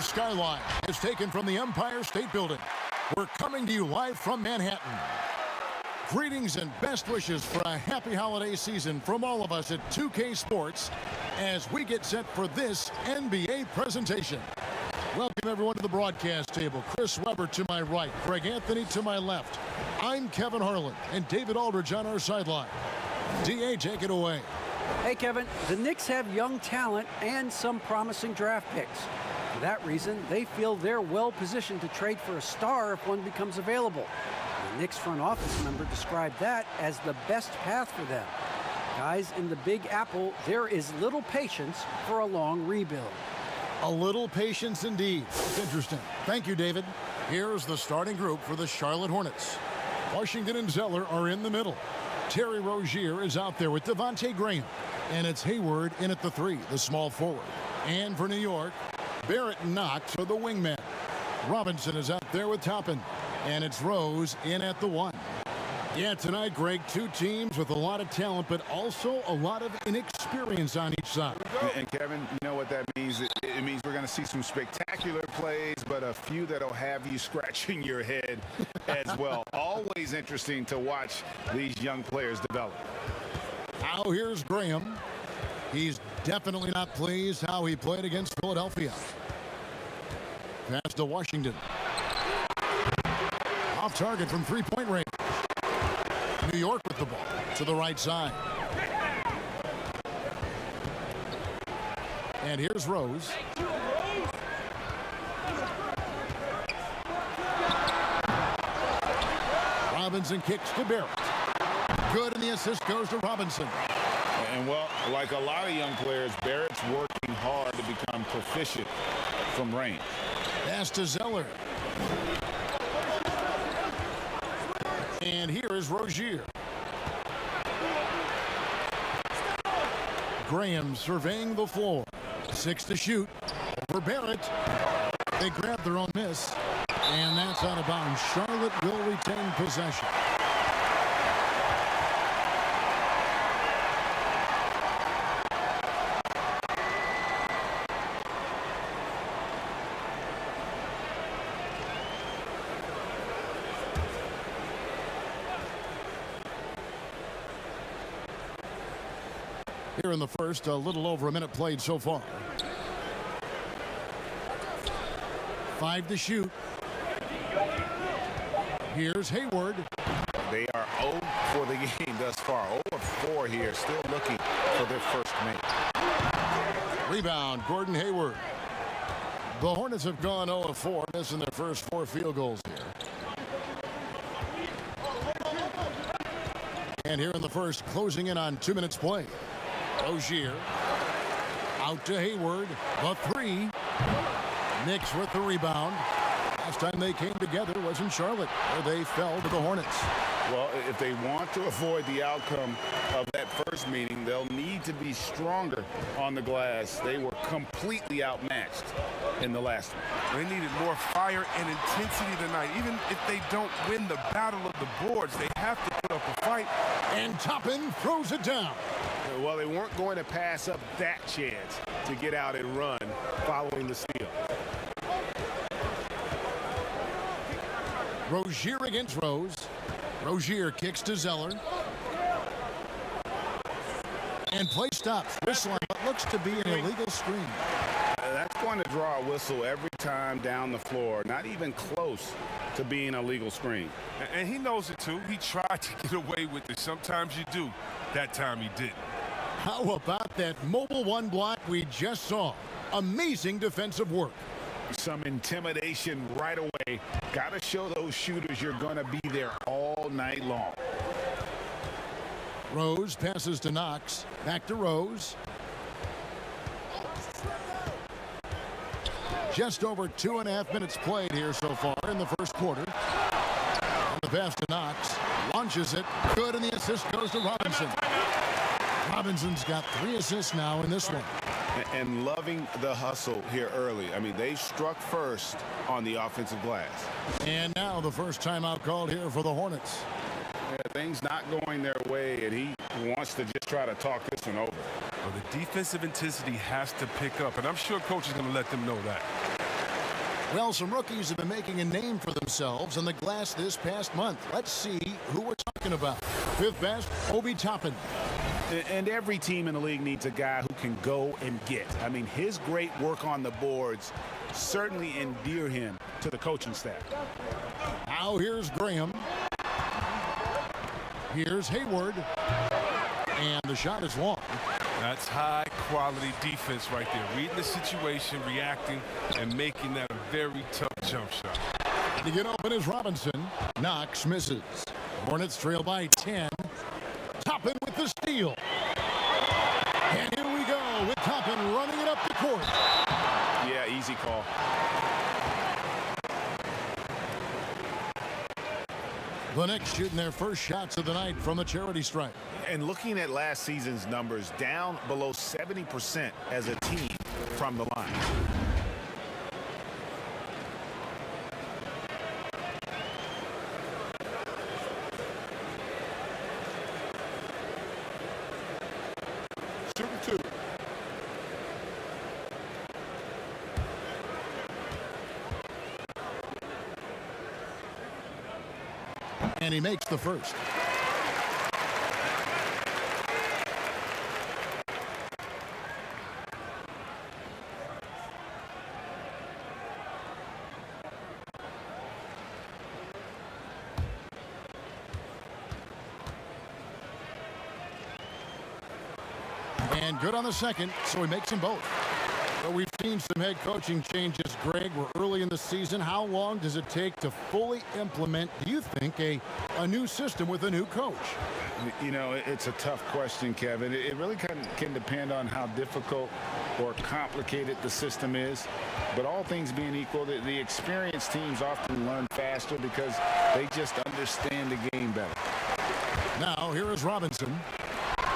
skyline is taken from the Empire State Building. We're coming to you live from Manhattan. Greetings and best wishes for a happy holiday season from all of us at 2K Sports as we get set for this NBA presentation. Welcome everyone to the broadcast table. Chris Webber to my right, Greg Anthony to my left. I'm Kevin Harlan and David Aldridge on our sideline. DA, take it away. Hey Kevin, the Knicks have young talent and some promising draft picks. For that reason, they feel they're well positioned to trade for a star if one becomes available. The Knicks front office member described that as the best path for them. Guys, in the Big Apple, there is little patience for a long rebuild. A little patience indeed. It's interesting. Thank you, David. Here's the starting group for the Charlotte Hornets. Washington and Zeller are in the middle. Terry Rozier is out there with Devontae Graham. And it's Hayward in at the 3, the small forward. And for New York, Barrett Knox are the wingman. Robinson is out there with Toppin. And it's Rose in at the 1. Yeah, tonight, Greg, two teams with a lot of talent, but also a lot of inexperience on each side. And Kevin, you know what that means? It means we're going to see some spectacular plays, but a few that'll have you scratching your head as well. Always interesting to watch these young players develop. Now here's Graham. He's definitely not pleased how he played against Philadelphia. Pass to Washington. Off target from three-point range. New York with the ball to the right side. And here's Rose. Robinson kicks to Barrett. Good, and the assist goes to Robinson. And, well, like a lot of young players, Barrett's working hard to become proficient from range. Pass to Zeller. And here is Rozier. Graham surveying the floor. 6 to shoot. Over Barrett. They grab their own miss. And that's out of bounds. Charlotte will retain possession. Here in the first, a little over a minute played so far. 5 to shoot. Here's Hayward. They are 0 for the game thus far. 0 of 4 here, still looking for their first make. Rebound, Gordon Hayward. The Hornets have gone 0 of 4, missing their first 4 field goals here. And here in the first, closing in on 2 minutes play. Rozier out to Hayward. The 3. Knicks with the rebound. Last time they came together was in Charlotte, where they fell to the Hornets. Well, if they want to avoid the outcome of that first meeting, they'll need to be stronger on the glass. They were completely outmatched in the last one. They needed more fire and intensity tonight. Even if they don't win the battle of the boards, they have to put up a fight. And Toppin throws it down. Well, they weren't going to pass up that chance to get out and run following the steal. Rozier against Rose. Rozier kicks to Zeller. And play stops. Whistling what looks to be an illegal screen. That's going to draw a whistle every time down the floor. Not even close to being a legal screen. And he knows it too. He tried to get away with it. Sometimes you do. That time he didn't. How about that mobile 1 block we just saw? Amazing defensive work. Some intimidation right away. Got to show those shooters you're going to be there all night long. Rose passes to Knox. Back to Rose. Just over 2.5 minutes played here so far in the first quarter. And the pass to Knox. Launches it. Good, and the assist goes to Robinson. Robinson's got 3 assists now in this one. And loving the hustle here early. I mean, they struck first on the offensive glass. And now the first timeout called here for the Hornets. Yeah, things not going their way, and he wants to just try to talk this one over. Well, the defensive intensity has to pick up, and I'm sure coach is going to let them know that. Well, some rookies have been making a name for themselves on the glass this past month. Let's see who we're talking about. Fifth best, Obi Toppin. And every team in the league needs a guy who can go and get. I mean, his great work on the boards certainly endear him to the coaching staff. Now here's Graham. Here's Hayward. And the shot is long. That's high-quality defense right there. Reading the situation, reacting, and making that a very tough jump shot. To get open is Robinson. Knox misses. Hornets trail by 10. Toppin with the steal. And here we go with Toppin running it up the court. Yeah, easy call. The Knicks shooting their first shots of the night from the charity stripe. And looking at last season's numbers, down below 70% as a team from the line. Shooting two. And he makes the first. And good on the second, so he makes them both. But we've seen some head coaching changes, Greg. We're early in the season. How long does it take to fully implement, do you think, a new system with a new coach? You know, it's a tough question, Kevin. It really can depend on how difficult or complicated the system is. But all things being equal, the experienced teams often learn faster because they just understand the game better. Now, here is Robinson.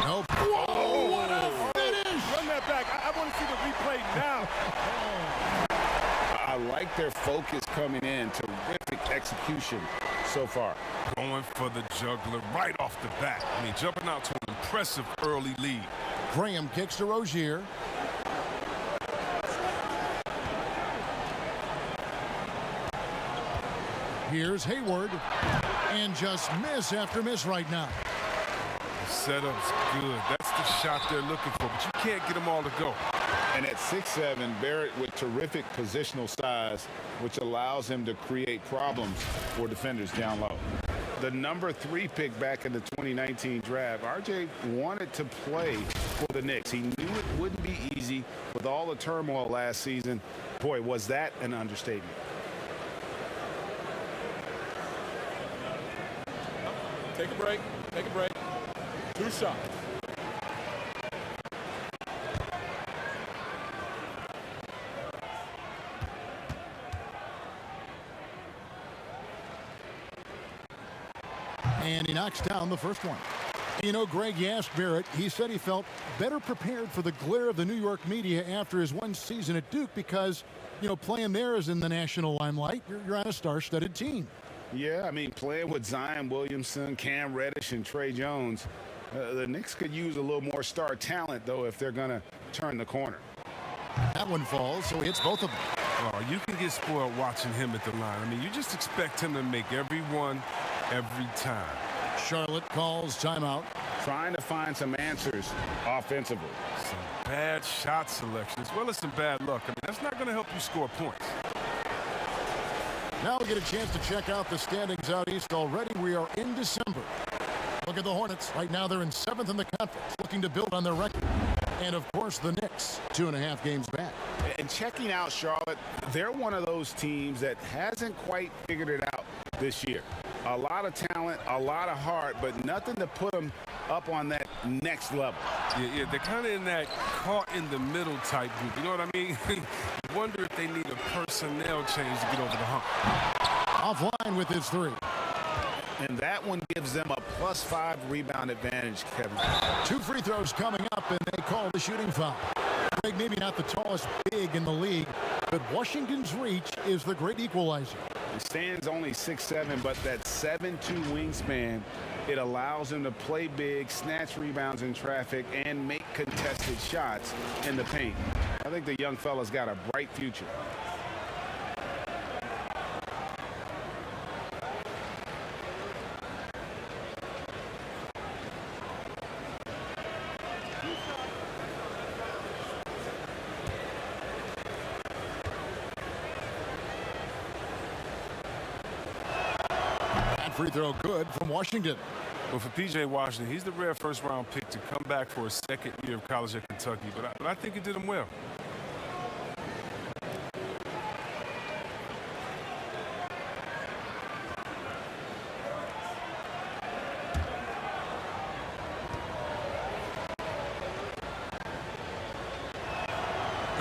Nope. Whoa, what a finish! Run that back. I want to see the replay now. I like their focus coming in. Terrific execution so far. Going for the juggler right off the bat. I mean, jumping out to an impressive early lead. Graham kicks to Rozier. Here's Hayward. And just miss after miss right now. Setup's good. That's the shot they're looking for, but you can't get them all to go. And at 6'7", Barrett with terrific positional size, which allows him to create problems for defenders down low. The number 3 pick back in the 2019 draft, RJ wanted to play for the Knicks. He knew it wouldn't be easy with all the turmoil last season. Boy, was that an understatement. Take a break. Take a break. 2 shots. And he knocks down the first one. You know, Greg, you asked Barrett. He said he felt better prepared for the glare of the New York media after his one season at Duke because, you know, playing there is in the national limelight. You're on a star-studded team. Yeah, I mean, playing with Zion Williamson, Cam Reddish, and Trey Jones, the Knicks could use a little more star talent, though, if they're going to turn the corner. That one falls, so he hits both of them. Oh, you can get spoiled watching him at the line. I mean, you just expect him to make every one every time. Charlotte calls timeout. Trying to find some answers offensively. Some bad shot selection as well as some bad luck. I mean, that's not going to help you score points. Now we get a chance to check out the standings out east already. We are in December. Look at the Hornets. Right now they're in 7th in the conference, looking to build on their record. And, of course, the Knicks, 2.5 games back. And checking out Charlotte, they're one of those teams that hasn't quite figured it out this year. A lot of talent, a lot of heart, but nothing to put them up on that next level. Yeah, they're kind of in that caught-in-the-middle type group. You know what I mean? You wonder if they need a personnel change to get over the hump. Offline with his 3. And that one gives them a +5 rebound advantage, Kevin. 2 free throws coming up, and they call the shooting foul. Greg, maybe not the tallest big in the league, but Washington's reach is the great equalizer. He stands only 6'7", but that 7'2" wingspan, it allows him to play big, snatch rebounds in traffic, and make contested shots in the paint. I think the young fella's got a bright future. free throw good from Washington. Well, for P.J. Washington, he's the rare first-round pick to come back for his second year of college at Kentucky, but I think he did him well.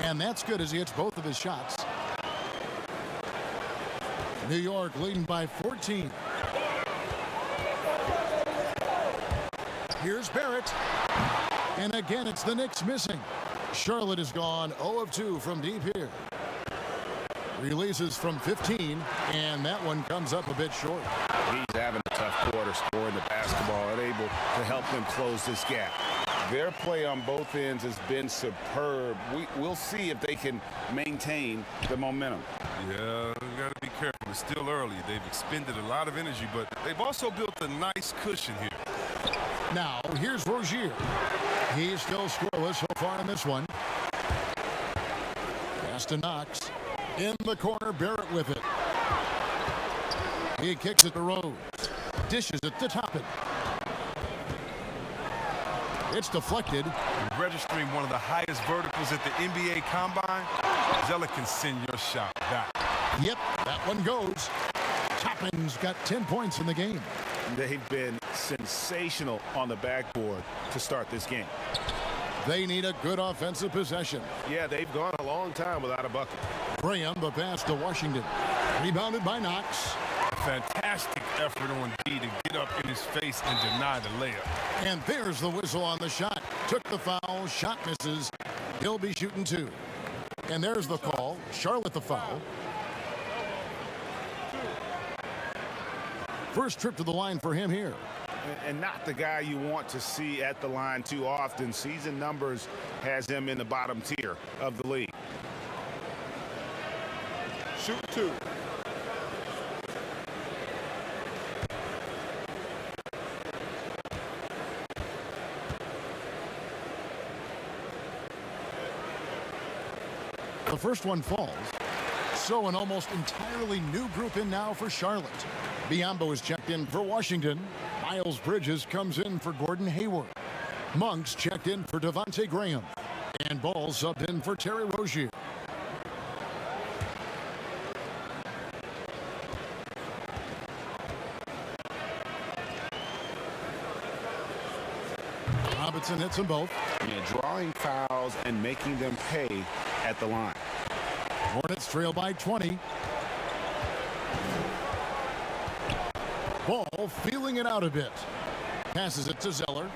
And that's good as he hits both of his shots. New York leading by 14. Here's Barrett. And again, it's the Knicks missing. Charlotte has gone 0 of 2 from deep here. Releases from 15, and that one comes up a bit short. He's having a tough quarter scoring the basketball and able to help them close this gap. Their play on both ends has been superb. We'll see if they can maintain the momentum. Yeah, you got to be careful. It's still early. They've expended a lot of energy, but they've also built a nice cushion here. Now, here's Rozier. He's still scoreless so far in this one. Pass to Knox. In the corner, Barrett with it. He kicks it to Rose. Dishes it to Toppin. It's deflected. Registering one of the highest verticals at the NBA Combine, Zella can send your shot back. Yep, that one goes. Toppin's got 10 points in the game. They've been sensational on the backboard to start this game. They need a good offensive possession. Yeah, they've gone a long time without a bucket. Graham, the pass to Washington. Rebounded by Knox. Fantastic effort on D to get up in his face and deny the layup. And there's the whistle on the shot. Took the foul, shot misses. He'll be shooting 2. And there's the call. Charlotte the foul. First trip to the line for him here. And not the guy you want to see at the line too often. Season numbers has him in the bottom tier of the league. Shoot 2. The first one falls. So an almost entirely new group in now for Charlotte. Biyombo is checked in for Washington. Miles Bridges comes in for Gordon Hayward. Monk's checked in for Devontae Graham. And Ball subbed in for Terry Rozier. Robinson hits them both. Yeah, drawing fouls and making them pay at the line. Hornets trail by 20. Ball feeling it out a bit. Passes it to Zeller.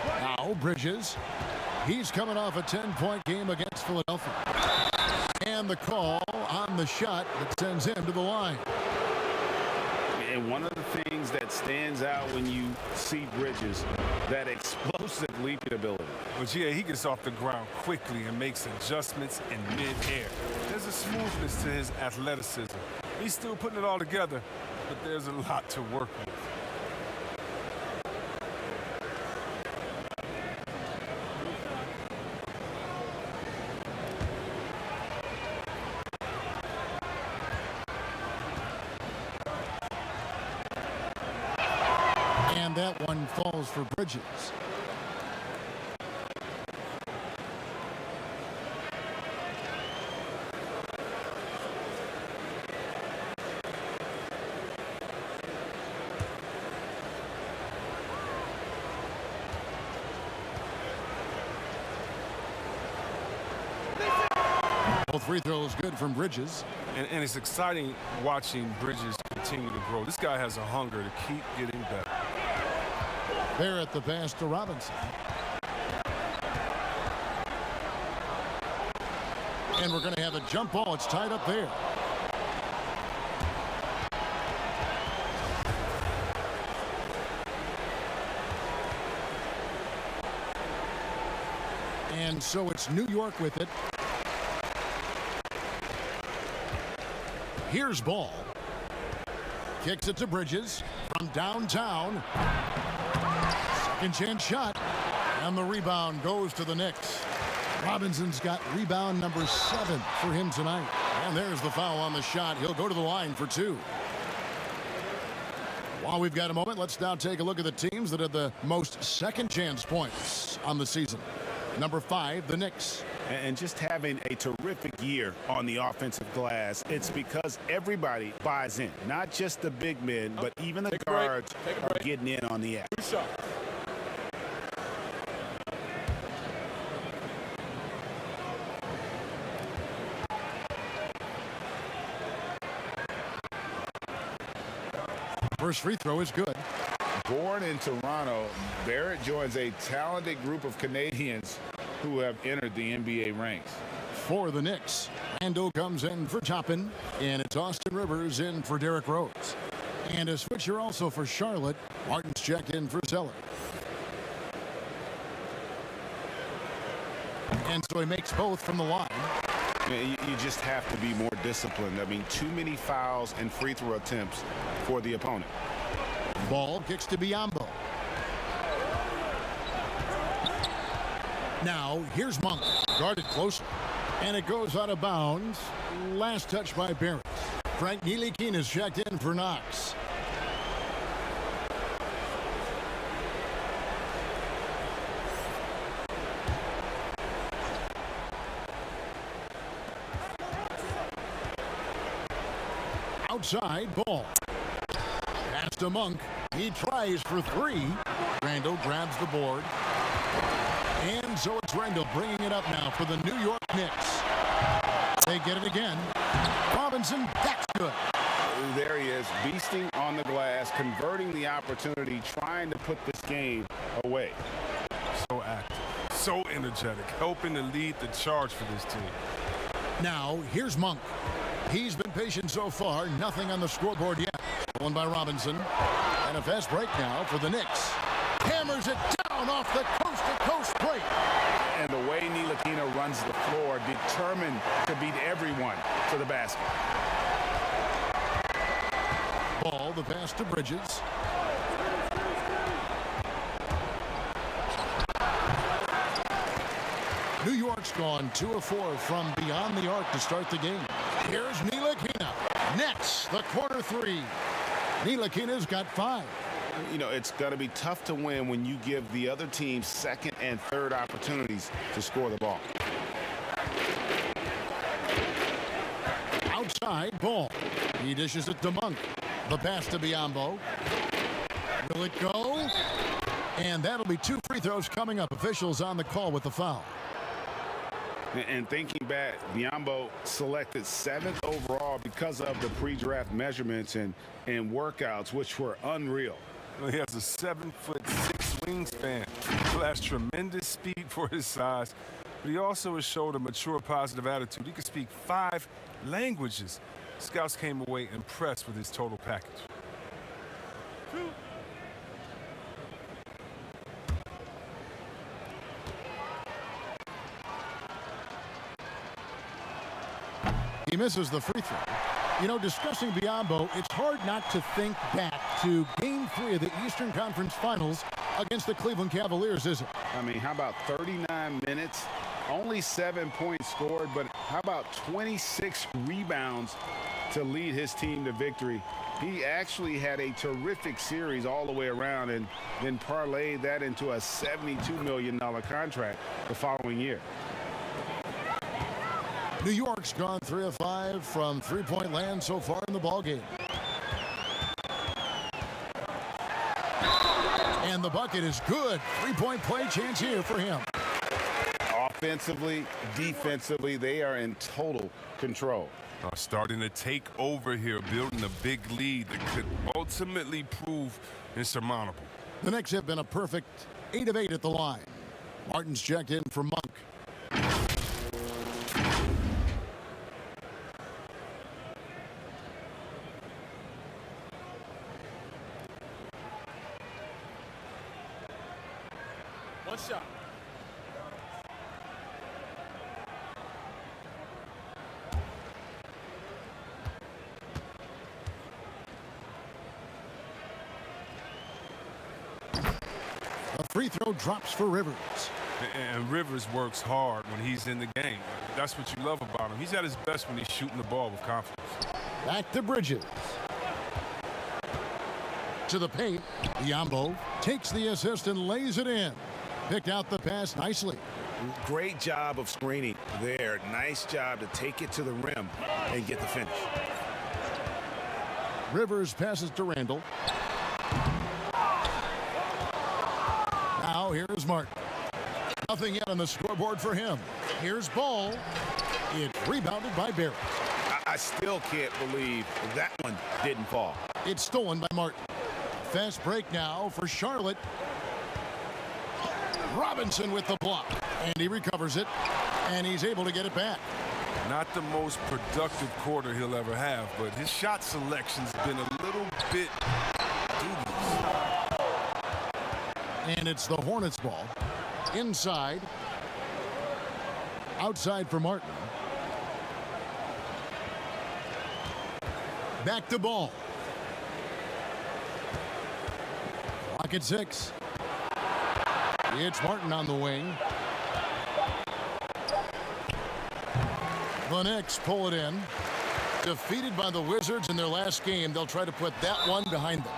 Now Bridges. He's coming off a 10-point game against Philadelphia. And the call on the shot that sends him to the line. And one of the things that stands out when you see Bridges, that explosive leaping ability. But yeah, he gets off the ground quickly and makes adjustments in mid-air. There's a smoothness to his athleticism. He's still putting it all together, but there's a lot to work with. And that one falls for Bridges. Both free throws good from Bridges. And it's exciting watching Bridges continue to grow. This guy has a hunger to keep getting better. Barrett the pass to Robinson. And we're going to have a jump ball. It's tied up there. And so it's New York with it. Here's Ball. Kicks it to Bridges from downtown. Second chance shot. And the rebound goes to the Knicks. Robinson's got rebound number 7 for him tonight. And there's the foul on the shot. He'll go to the line for 2. While we've got a moment, let's now take a look at the teams that had the most second chance points on the season. Number 5, the Knicks. And just having a terrific year on the offensive glass, it's because everybody buys in. Not just the big men, but even the guards are getting in on the act. Good shot. First free throw is good. Born in Toronto, Barrett joins a talented group of Canadians who have entered the NBA ranks. For the Knicks, Randall comes in for Toppin, and it's Austin Rivers in for Derrick Rose. And a switcher also for Charlotte. Martin's checked in for Zeller. And so he makes both from the line. You just have to be more disciplined. I mean, too many fouls and free throw attempts for the opponent. Ball kicks to Biyombo. Now, here's Monk. Guarded closely. And it goes out of bounds. Last touch by Barrett. Frank Ntilikina is checked in for Knox. Outside ball. Pass to Monk. He tries for 3. Randall grabs the board. And so it's Randall bringing it up now for the New York Knicks. They get it again. Robinson, that's good. There he is, beasting on the glass, converting the opportunity, trying to put this game away. So active, so energetic, helping to lead the charge for this team. Now, here's Monk. He's been patient so far. Nothing on the scoreboard yet. Stolen by Robinson. And a fast break now for the Knicks. Hammers it down off the coast-to-coast plate. And the way Ntilikina runs the floor, determined to beat everyone to the basket. Ball, the pass to Bridges. New York's gone 2 of 4 from beyond the arc to start the game. Here's Ntilikina. Next, the corner 3. Ntilikina's got 5. You know, it's going to be tough to win when you give the other team second and third opportunities to score the ball. Outside ball. He dishes it to Monk. The pass to Biyombo. Will it go? And that'll be 2 free throws coming up. Officials on the call with the foul. And thinking back, Biyombo selected 7th overall because of the pre-draft measurements and workouts, which were unreal. He has a 7'6" wingspan, flashed tremendous speed for his size, but he also has showed a mature, positive attitude. He can speak 5 languages. Scouts came away impressed with his total package. He misses the free throw. You know, discussing Biyombo, it's hard not to think back to Game 3 of the Eastern Conference Finals against the Cleveland Cavaliers, isn't it? I mean, how about 39 minutes? Only 7 points scored, but how about 26 rebounds to lead his team to victory? He actually had a terrific series all the way around and then parlayed that into a $72 million contract the following year. New York's gone 3 of 5 from three-point land so far in the ballgame. And the bucket is good. 3-point play chance here for him. Offensively, defensively, they are in total control. Starting to take over here, building a big lead that could ultimately prove insurmountable. The Knicks have been a perfect 8 of 8 at the line. Martin's checked in for Monk. One shot. A free throw drops for Rivers. And Rivers works hard when he's in the game. That's what you love about him. He's at his best when he's shooting the ball with confidence. Back to Bridges. To the paint. Yambo takes the assist and lays it in. Picked out the pass nicely. Great job of screening there. Nice job to take it to the rim and get the finish. Rivers passes to Randall. Now here's Martin. Nothing yet on the scoreboard for him. Here's Ball. It's rebounded by Barrett. I still can't believe that one didn't fall. It's stolen by Martin. Fast break now for Charlotte. Robinson with the block. And he recovers it. And he's able to get it back. Not the most productive quarter he'll ever have, but his shot selection's been a little bit dubious. And it's the Hornets ball. Inside. Outside for Martin. Back to Ball. Clock at 6. It's Martin on the wing. The Knicks pull it in. Defeated by the Wizards in their last game, they'll try to put that one behind them.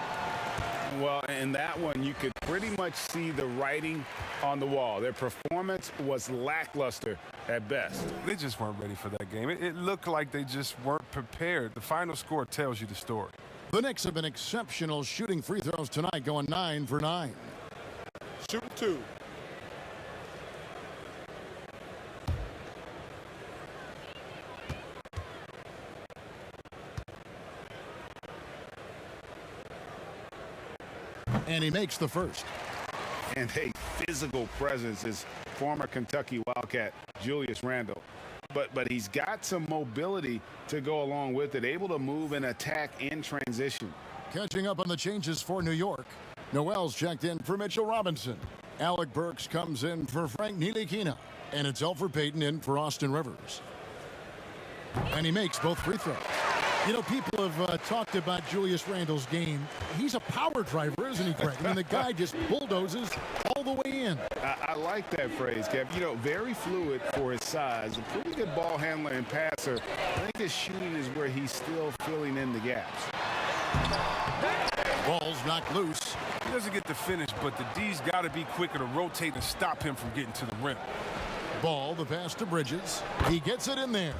Well, in that one, you could pretty much see the writing on the wall. Their performance was lackluster at best. They just weren't ready for that game. It looked like they just weren't prepared. The final score tells you the story. The Knicks have been exceptional shooting free throws tonight, going 9 for 9. Shooting 2. And he makes the first. And a physical presence is former Kentucky Wildcat Julius Randle. But he's got some mobility to go along with it, able to move and attack in transition. Catching up on the changes for New York. Noel's checked in for Mitchell Robinson. Alec Burks comes in for Frank Ntilikina. And it's Elfrid Payton in for Austin Rivers. And he makes both free throws. You know, people have talked about Julius Randle's game. He's a power driver, isn't he, Greg? I mean, the guy just bulldozes all the way in. I like that phrase, Kev. You know, very fluid for his size. A pretty good ball handler and passer. I think his shooting is where he's still filling in the gaps. Ball's knocked loose. He doesn't get the finish, but the D's got to be quicker to rotate and stop him from getting to the rim. Ball, the pass to Bridges. He gets it in there.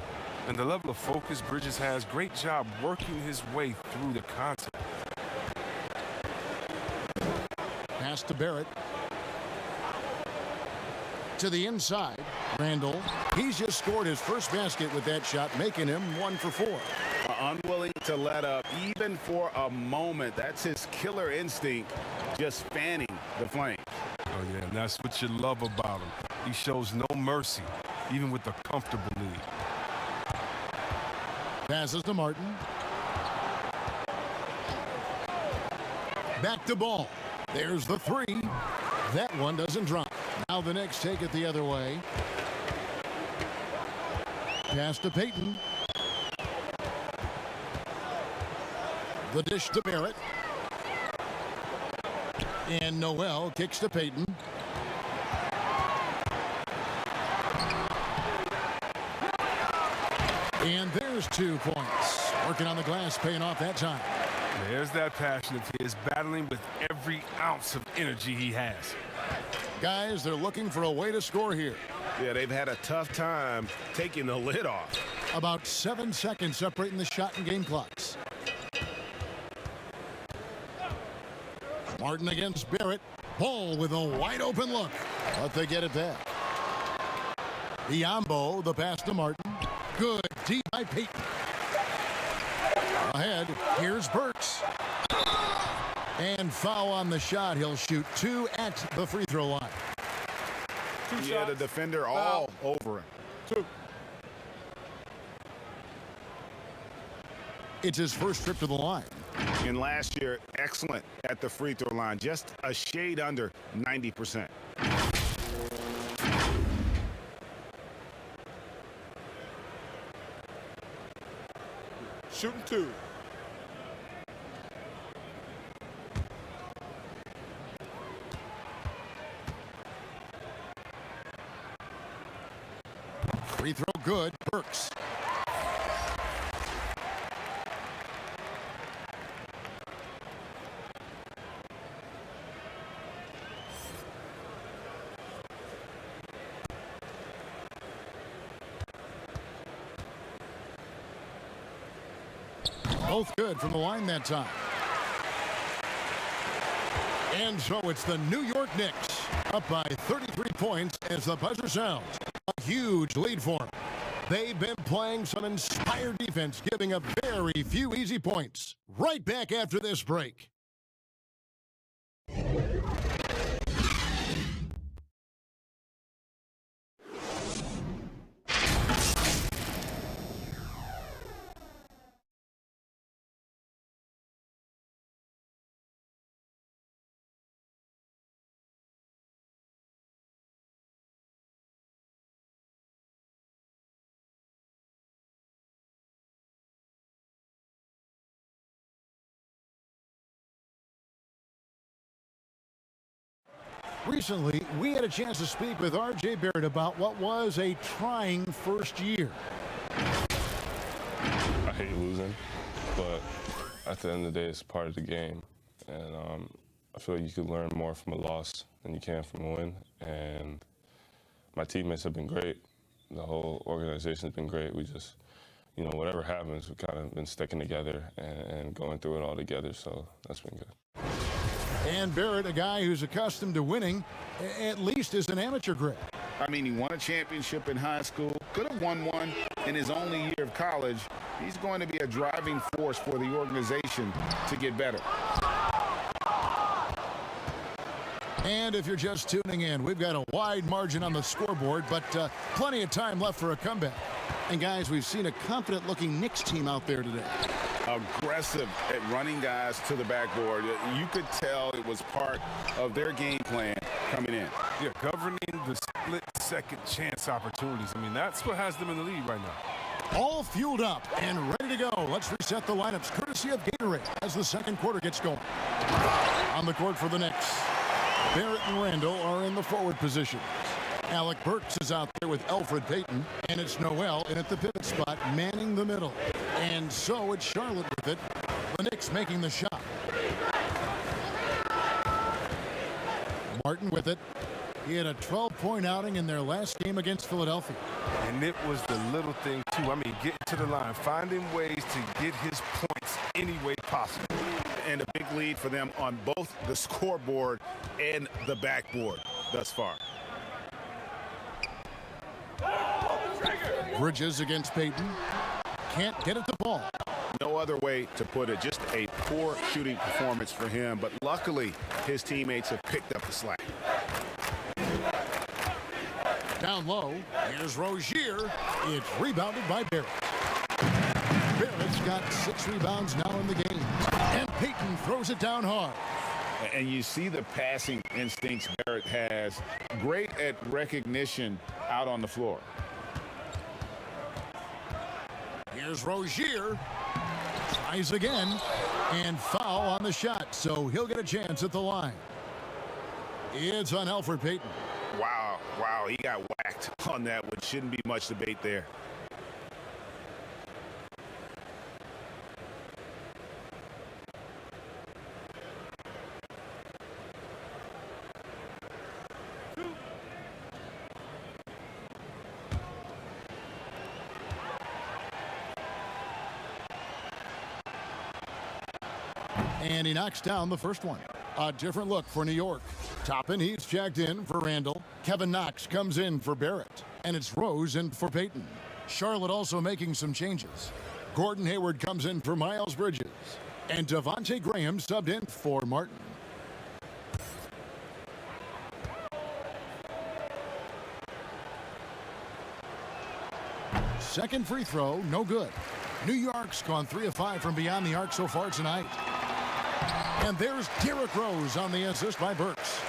And the level of focus Bridges has, great job working his way through the contact. Pass to Barrett. To the inside. Randall. He's just scored his first basket with that shot, making him 1 for 4. Unwilling to let up even for a moment. That's his killer instinct, just fanning the flame. Oh, yeah, and that's what you love about him. He shows no mercy, even with a comfortable lead. Passes to Martin. Back to Ball. There's the 3. That one doesn't drop. Now the Knicks take it the other way. Pass to Payton. The dish to Barrett. And Noel kicks to Payton. And there's 2 points. Working on the glass, paying off that time. There's that passion of his, battling with every ounce of energy he has. Guys, they're looking for a way to score here. Yeah, they've had a tough time taking the lid off. About 7 seconds separating the shot and game clocks. Martin against Barrett. Ball with a wide open look. But they get it back. Yambo, the pass to Martin. Good D by Payton. Ahead, here's Burks. And foul on the shot. He'll shoot 2 at the free throw line. 2 Yeah, shots. the defender all over him. 2. It's his first trip to the line. And last year, excellent at the free throw line, just a shade under 90%. Shooting 2. good. Burks. Both good from the line that time. And so it's the New York Knicks up by 33 points as the buzzer sounds. A huge lead for them. They've been playing some inspired defense, giving up very few easy points. Right back after this break. Recently, we had a chance to speak with R.J. Barrett about what was a trying first year. I hate losing, but at the end of the day, it's part of the game. And I feel like you could learn more from a loss than you can from a win. And my teammates have been great. The whole organization has been great. We just, you know, whatever happens, we've kind of been sticking together and going through it all together. So that's been good. And Barrett, a guy who's accustomed to winning, at least as an amateur grade. I mean, he won a championship in high school, could have won one in his only year of college. He's going to be a driving force for the organization to get better. And if you're just tuning in, we've got a wide margin on the scoreboard, but plenty of time left for a comeback. And guys, we've seen a confident-looking Knicks team out there today. Aggressive at running guys to the backboard. You could tell it was part of their game plan coming in. Yeah, governing the split-second chance opportunities. I mean, that's what has them in the lead right now. All fueled up and ready to go. Let's reset the lineups courtesy of Gatorade as the second quarter gets going. On the court for the Knicks, Barrett and Randall are in the forward positions. Alec Burks is out there with Elfrid Payton, and it's Noel in at the pivot spot, manning the middle. And so it's Charlotte with it. The Knicks making the shot. Martin with it. He had a 12-point outing in their last game against Philadelphia. And it was the little thing, too. I mean, getting to the line, finding ways to get his points any way possible. And a big lead for them on both the scoreboard and the backboard thus far. Bridges against Payton. Can't get at the ball. No other way to put it. Just a poor shooting performance for him. But luckily, his teammates have picked up the slack. Down low. Here's Rozier. It's rebounded by Barrett. Barrett's got 6 rebounds now in the game. And Payton throws it down hard. And you see the passing instincts Barrett has. Great at recognition out on the floor. Here's Rozier. Tries again. And foul on the shot. So he'll get a chance at the line. It's on Elfrid Payton. Wow, wow, he got whacked on that one. Shouldn't be much debate there. And he knocks down the first one. A different look for New York. Toppin, he's checked in for Randall. Kevin Knox comes in for Barrett. And it's Rose in for Payton. Charlotte also making some changes. Gordon Hayward comes in for Miles Bridges. And Devontae Graham subbed in for Martin. Second free throw, no good. New York's gone 3 of 5 from beyond the arc so far tonight. And there's Derrick Rose on the assist by Burks.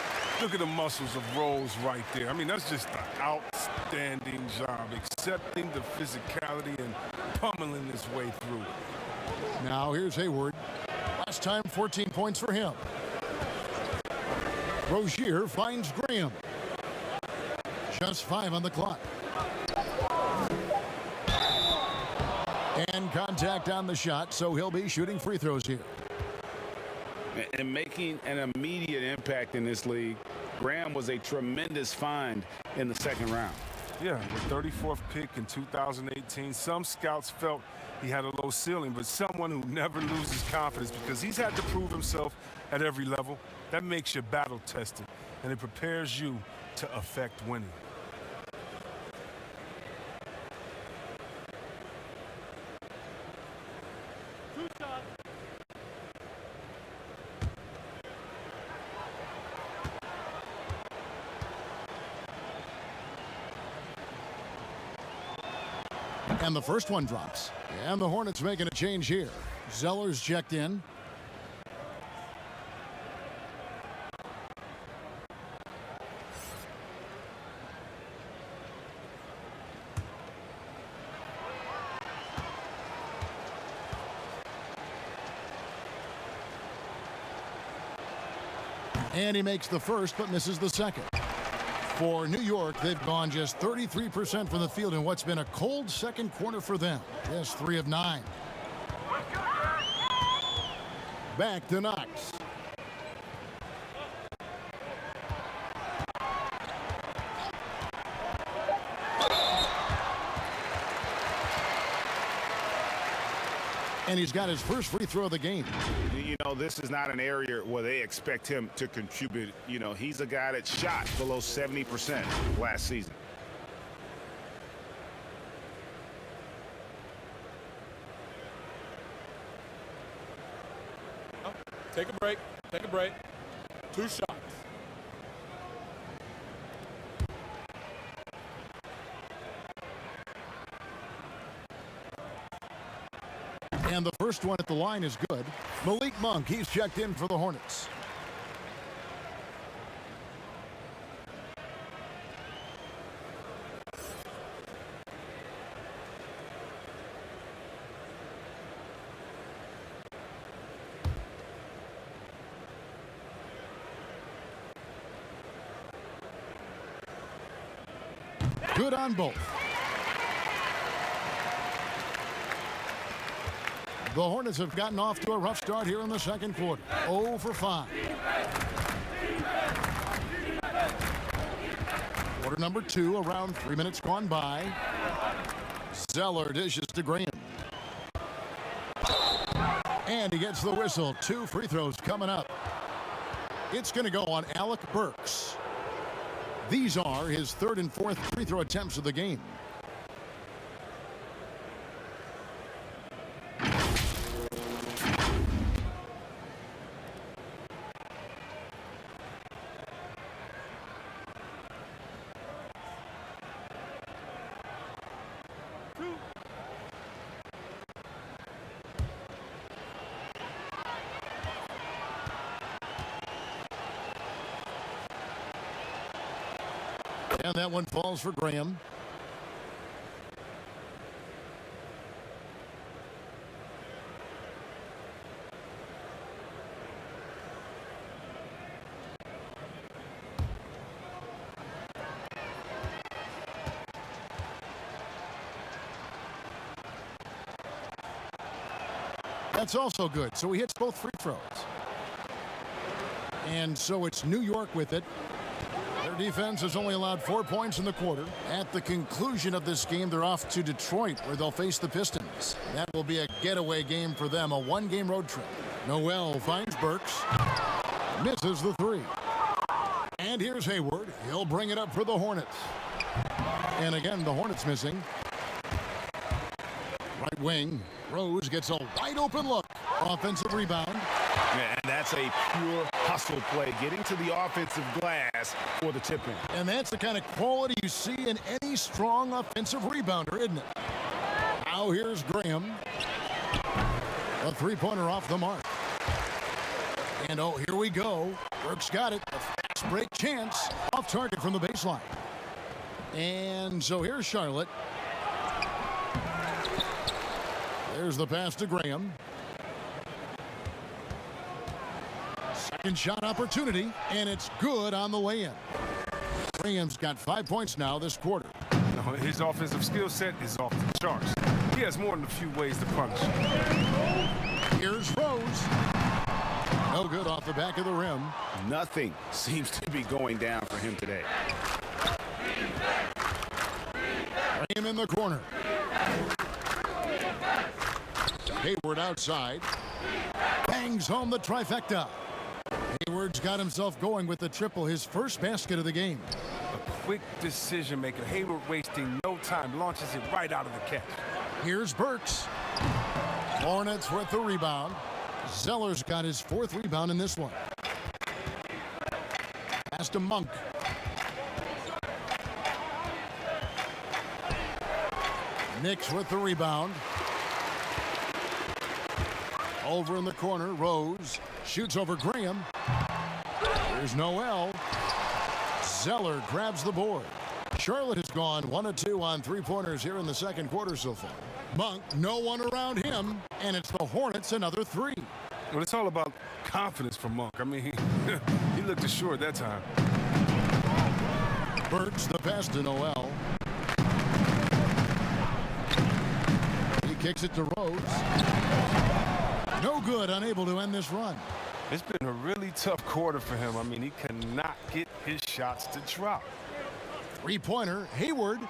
Look at the muscles of Rose right there. I mean, that's just an outstanding job, accepting the physicality and pummeling his way through. Now here's Hayward. Last time, 14 points for him. Rozier finds Graham. Just 5 on the clock. contact on the shot, so he'll be shooting free throws here. And making an immediate impact in this league, Graham was a tremendous find in the second round. Yeah, the 34th pick in 2018. Some scouts felt he had a low ceiling, but someone who never loses confidence because he's had to prove himself at every level. That makes you battle-tested, and it prepares you to affect winning. And the first one drops. And the Hornets making a change here. Zeller's checked in. And he makes the first but misses the second. For New York, they've gone just 33% from the field in what's been a cold second quarter for them. Just 3 of 9. Back to Knox. And he's got his first free throw of the game. You know, this is not an area where they expect him to contribute. You know, he's a guy that shot below 70% last season. Take a break. Take a break. 2 shots. And the first one at the line is good. Malik Monk, he's checked in for the Hornets. Good on both. The Hornets have gotten off to a rough start here in the second quarter. 0 for 5. Quarter number 2, around 3 minutes gone by. Zeller dishes to Graham. And he gets the whistle. 2 free throws coming up. It's going to go on Alec Burks. These are his 3rd and 4th free throw attempts of the game. And that one falls for Graham. That's also good. So he hits both free throws. And so it's New York with it. Their defense has only allowed 4 points in the quarter. At the conclusion of this game, they're off to Detroit, where they'll face the Pistons. That will be a getaway game for them, a 1-game road trip. Noel finds Burks. Misses the 3. And here's Hayward. He'll bring it up for the Hornets. And again, the Hornets missing. Right wing. Rose gets a wide open look. Offensive rebound. And that's a pure hustle play, getting to the offensive glass for the tip-in. And that's the kind of quality you see in any strong offensive rebounder, isn't it? Now here's Graham. A 3-pointer off the mark. And oh, here we go. Burks got it. A fast break chance. Off target from the baseline. And so here's Charlotte. There's the pass to Graham. Second shot opportunity, and it's good on the way in. Graham's got 5 points now this quarter. His offensive skill set is off the charts. He has more than a few ways to punish. Here's Rose. No good off the back of the rim. Nothing seems to be going down for him today. Graham in the corner. Hayward outside. Bangs home the trifecta. Hayward's got himself going with the triple, his first basket of the game. A quick decision maker. Hayward wasting no time. Launches it right out of the catch. Here's Burks. Hornets with the rebound. Zeller's got his fourth rebound in this one. Pass to Monk. Knicks with the rebound. Over in the corner, Rose shoots over Graham. Here's Noel. Zeller grabs the board. Charlotte has gone 1 of 2 on three-pointers here in the second quarter so far. Monk, no one around him, and it's the Hornets another 3. Well, it's all about confidence for Monk. I mean, he looked assured that time. Burks the pass to Noel. He kicks it to Rose. No good, unable to end this run. It's been a really tough quarter for him. I mean, he cannot get his shots to drop. Three-pointer, Hayward.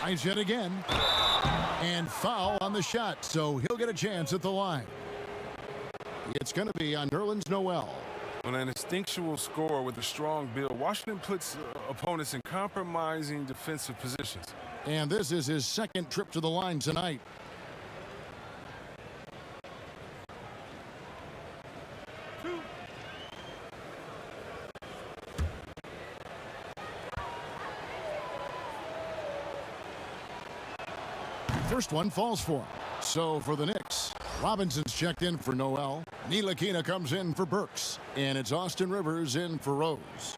Tries yet again. And foul on the shot, so he'll get a chance at the line. It's going to be on Nerlens Noel. Well, an instinctual scorer with a strong build, Washington puts opponents in compromising defensive positions. And this is his second trip to the line tonight. First one falls for him. So for the Knicks, Robinson's checked in for Noel. Ntilikina comes in for Burks. And it's Austin Rivers in for Rose.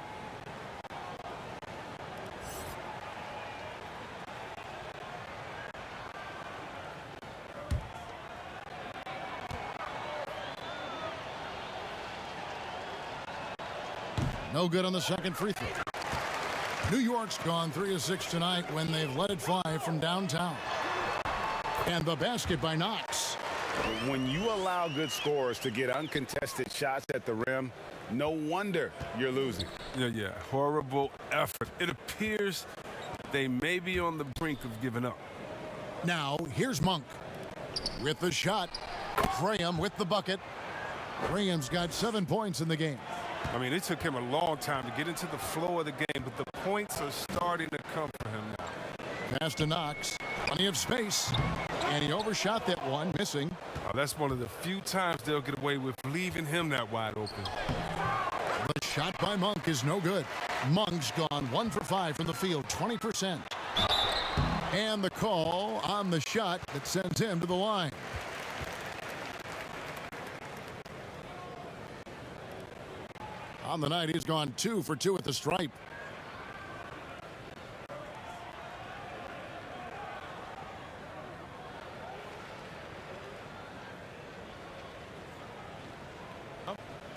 No good on the second free throw. New York's gone 3 of 6 tonight when they've let it fly from downtown. And the basket by Knox. When you allow good scorers to get uncontested shots at the rim, no wonder you're losing. Yeah. Horrible effort. It appears they may be on the brink of giving up. Now, here's Monk with the shot. Graham with the bucket. Graham's got 7 points in the game. I mean, it took him a long time to get into the flow of the game, but the points are starting to come for him now. Pass to Knox. Plenty of space. And he overshot that one, missing. Oh, that's one of the few times they'll get away with leaving him that wide open. The shot by Monk is no good. Monk's gone 1 for 5 from the field, 20%. And the call on the shot that sends him to the line. On the night, he's gone 2 for 2 at the stripe.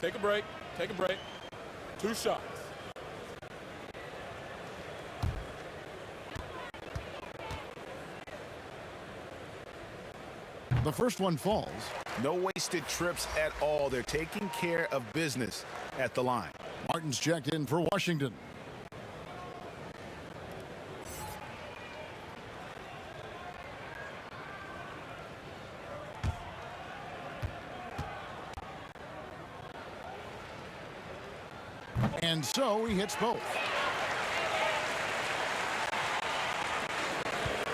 Take a break. Take a break. 2 shots. The first one falls. No wasted trips at all. They're taking care of business at the line. Martin's checked in for Washington. And so he hits both.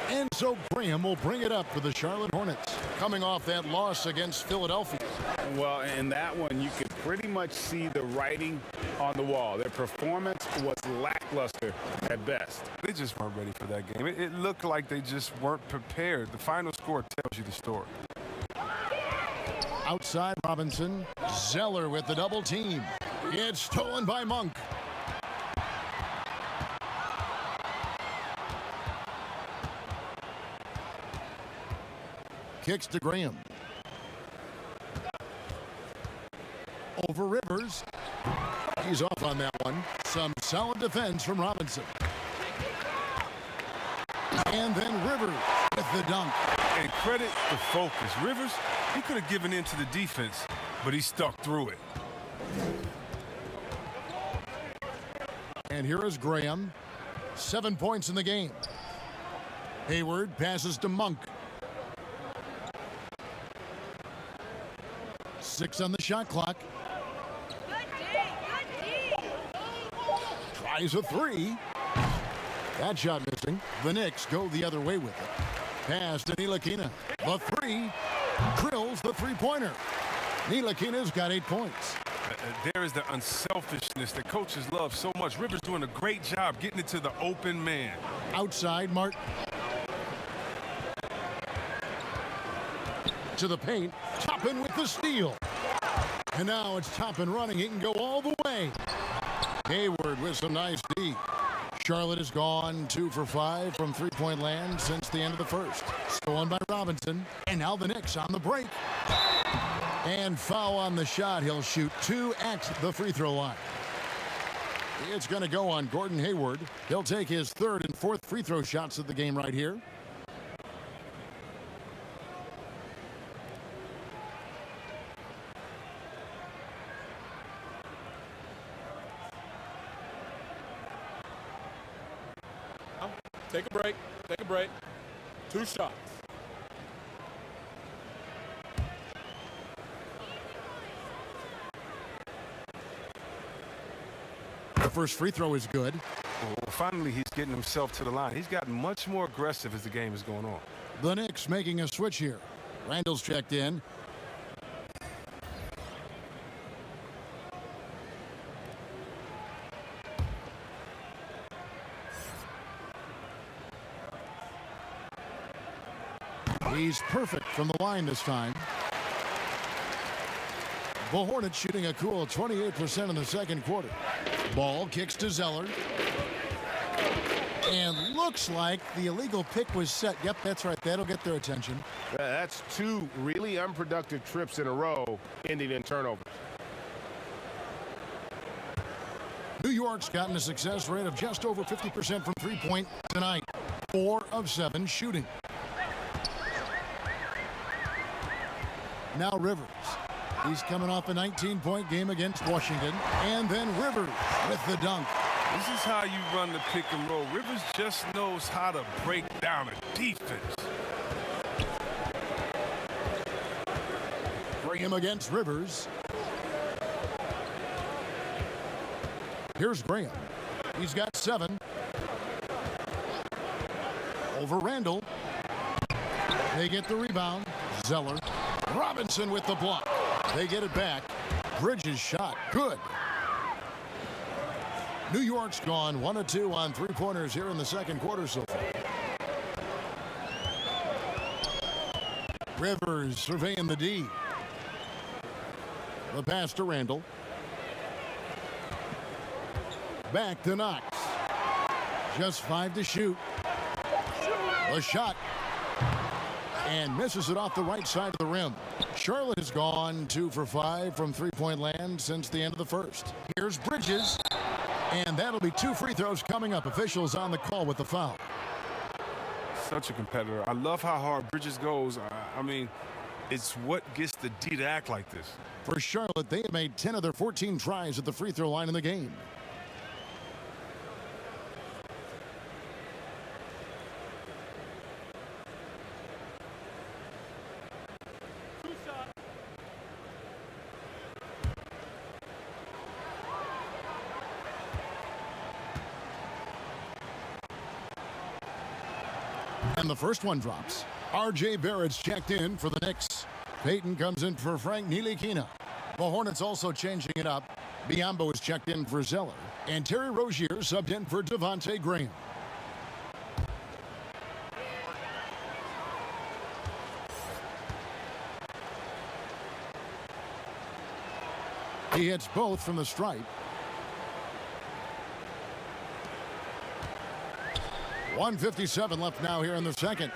And so Graham will bring it up for the Charlotte Hornets, coming off that loss against Philadelphia. Well, in that one, you could pretty much see the writing on the wall. Their performance was lackluster at best. They just weren't ready for that game. It looked like they just weren't prepared. The final score tells you the story. Outside Robinson. Zeller with the double team. It's stolen by Monk. Kicks to Graham. Over Rivers. He's off on that one. Some solid defense from Robinson. And then Rivers the dunk. And credit the focus. Rivers, he could have given in to the defense, but he stuck through it. And here is Graham. 7 points in the game. Hayward passes to Monk. 6 on the shot clock. Tries a 3. That shot missing. The Knicks go the other way with it. Pass to Ntilikina. The 3. Drills the three-pointer. Ntilikina's got 8 points. There is the unselfishness that coaches love so much. Rivers doing a great job getting it to the open man. Outside, Martin. To the paint. Toppin with the steal. And now it's Toppin running. He can go all the way. Hayward with some nice D. Charlotte has gone 2 for 5 from three-point land since the end of the first. Stolen by Robinson. And now the Knicks on the break. And foul on the shot. He'll shoot 2 at the free throw line. It's going to go on Gordon Hayward. He'll take his 3rd and 4th free throw shots of the game right here. Take a break. Take a break. 2 shots. The first free throw is good. Well, finally, he's getting himself to the line. He's gotten much more aggressive as the game is going on. The Knicks making a switch here. Randall's checked in. He's perfect from the line this time. The Hornets shooting a cool 28% in the second quarter. Ball kicks to Zeller. And looks like the illegal pick was set. Yep, that's right. That'll get their attention. That's 2 really unproductive trips in a row, ending in turnovers. New York's gotten a success rate of just over 50% from three-point tonight. 4 of 7 shooting. Now Rivers. He's coming off a 19-point game against Washington. And then Rivers with the dunk. This is how you run the pick and roll. Rivers just knows how to break down a defense. Graham against Rivers. Here's Graham. He's got 7. Over Randall. They get the rebound. Zeller. Robinson with the block. They get it back. Bridges shot. Good. New York's gone 1 of 2 on three-pointers here in the second quarter so far. Rivers surveying the D. The pass to Randall. Back to Knox. Just 5 to shoot. The shot. And misses it off the right side of the rim. Charlotte has gone 2 for 5 from three-point land since the end of the first. Here's Bridges. And that'll be 2 free throws coming up. Officials on the call with the foul. Such a competitor. I love how hard Bridges goes. I mean, it's what gets the D to act like this. For Charlotte, they have made 10 of their 14 tries at the free throw line in the game. And the first one drops. R.J. Barrett's checked in for the Knicks. Payton comes in for Frank Ntilikina. The Hornets also changing it up. Biyombo is checked in for Zeller. And Terry Rozier subbed in for Devontae Graham. He hits both from the stripe. 1:57 left now here in the second.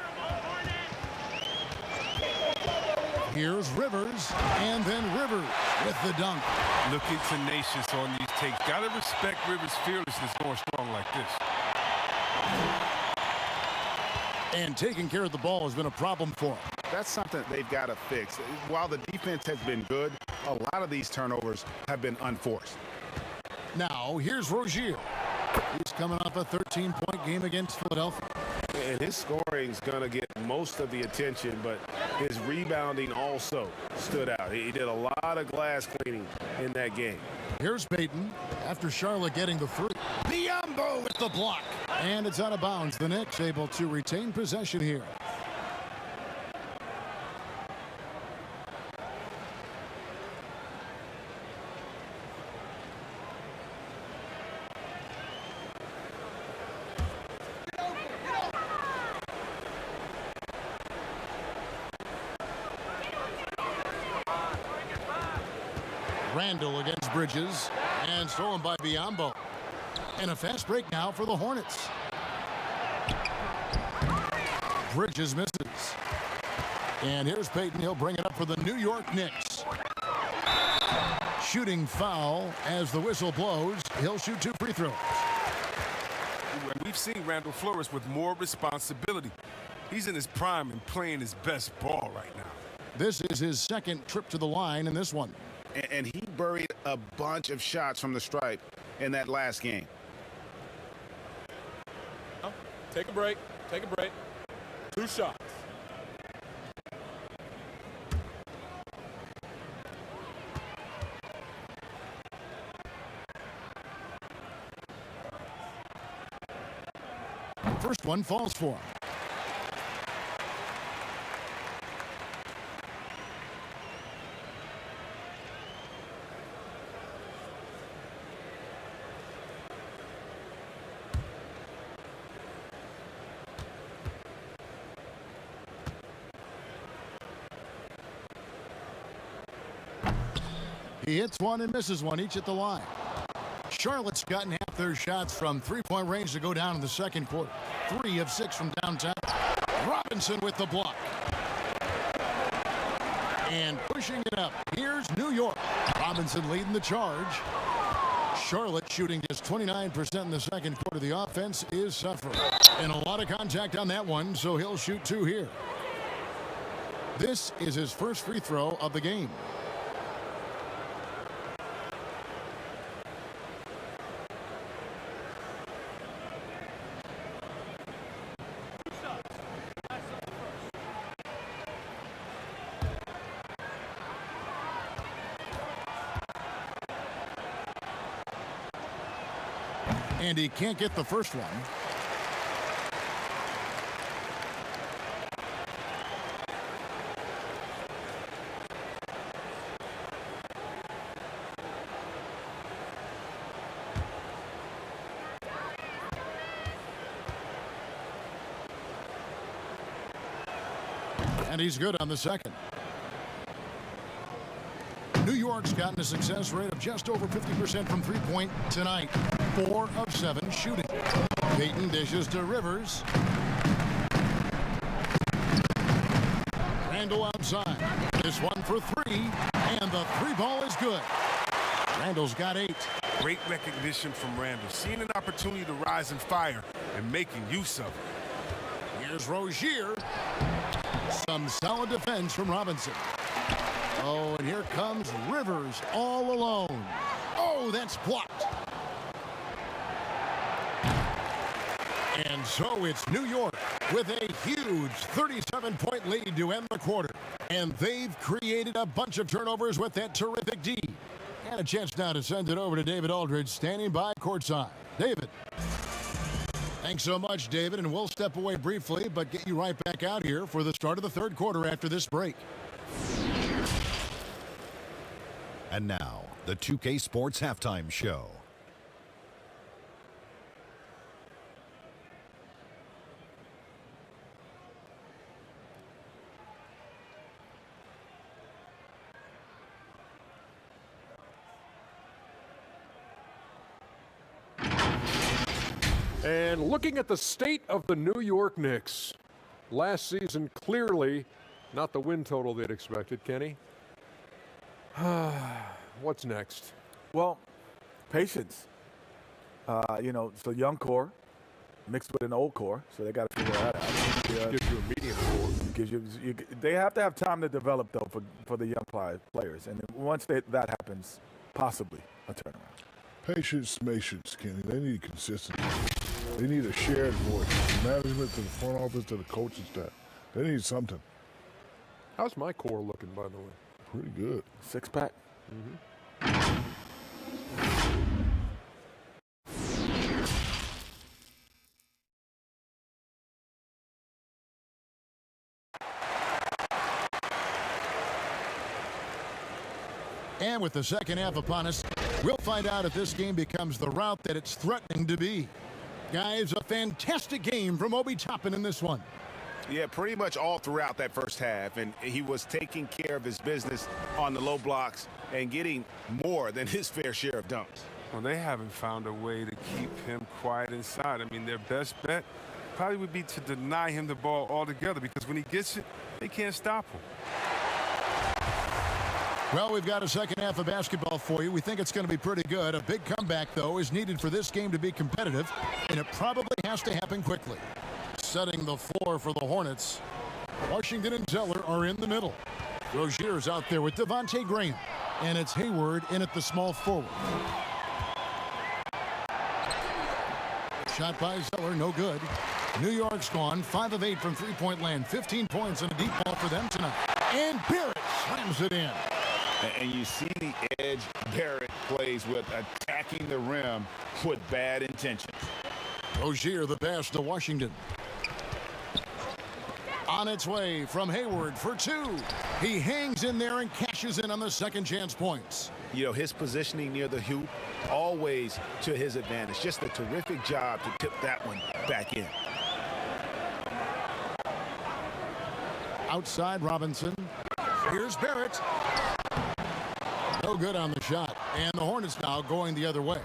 Here's Rivers, and then Rivers with the dunk. Looking tenacious on these takes. Gotta respect Rivers' fearlessness going strong like this. And taking care of the ball has been a problem for him. That's something they've got to fix. While the defense has been good, a lot of these turnovers have been unforced. Now, here's Rozier. He's coming off a 13-point game against Philadelphia. And his scoring is going to get most of the attention, but his rebounding also stood out. He did a lot of glass cleaning in that game. Here's Payton after Charlotte getting the three. Biyombo with the block. And it's out of bounds. The Knicks able to retain possession here. Randall against Bridges, and stolen by Biyombo. And a fast break now for the Hornets. Bridges misses. And here's Payton. He'll bring it up for the New York Knicks. Shooting foul as the whistle blows. He'll shoot 2 free throws. And we've seen Randall flourish with more responsibility. He's in his prime and playing his best ball right now. This is his second trip to the line in this one. And he buried a bunch of shots from the stripe in that last game. Take a break. Take a break. 2 shots. First one falls for him. He hits one and misses one, each at the line. Charlotte's gotten half their shots from three-point range to go down in the second quarter. 3 of 6 from downtown. Robinson with the block. And pushing it up. Here's New York. Robinson leading the charge. Charlotte shooting just 29% in the second quarter. The offense is suffering. And a lot of contact on that one, so he'll shoot 2 here. This is his first free throw of the game. And he can't get the first one. And he's good on the second. New York's gotten a success rate of just over 50% from three-point tonight. 4 of 7 shooting. Payton dishes to Rivers. Randall outside. This one for 3, and the 3-ball is good. Randall's got 8. Great recognition from Randall, seeing an opportunity to rise and fire and making use of it. Here's Rozier. Some solid defense from Robinson. Oh, and here comes Rivers all alone. Oh, that's blocked. And so it's New York with a huge 37-point lead to end the quarter. And they've created a bunch of turnovers with that terrific D. And a chance now to send it over to David Aldridge, standing by courtside. David. Thanks so much, David, and we'll step away briefly, but get you right back out here for the start of the third quarter after this break. And now, the 2K Sports Halftime Show. And looking at the state of the New York Knicks, last season clearly not the win total they'd expected, Kenny. What's next? Well, patience. You know, it's a young core mixed with an old core, so they got to figure that out. Gives you a medium score. They have to have time to develop, though, for the young players. And once that happens, possibly a turnaround. Patience, Kenny. They need consistency. They need a shared voice. From management to the front office to the coaching staff. They need something. How's my core looking, by the way? Pretty good. Six-pack. And with the second half upon us, we'll find out if this game becomes the route that it's threatening to be. Guys, a fantastic game from Obi Toppin in this one. Yeah, pretty much all throughout that first half, and he was taking care of his business on the low blocks and getting more than his fair share of dunks. Well, they haven't found a way to keep him quiet inside. I mean, their best bet probably would be to deny him the ball altogether, because when he gets it, they can't stop him. Well, we've got a second half of basketball for you. We think it's going to be pretty good. A big comeback, though, is needed for this game to be competitive, and it probably has to happen quickly. Setting the floor for the Hornets, Washington and Zeller are in the middle. Rozier's out there with Devontae Graham, and it's Hayward in at the small forward. Shot by Zeller, no good. New York's gone 5 of 8 from three-point land, 15 points and a deep ball for them tonight. And Barrett slams it in. And you see the edge Barrett plays with, attacking the rim with bad intentions. Rozier the pass to Washington. On its way from Hayward for 2. He hangs in there and cashes in on the second chance points. You know, his positioning near the hoop, always to his advantage. Just a terrific job to tip that one back in. Outside Robinson. Here's Barrett. No good on the shot. And the Hornets now going the other way.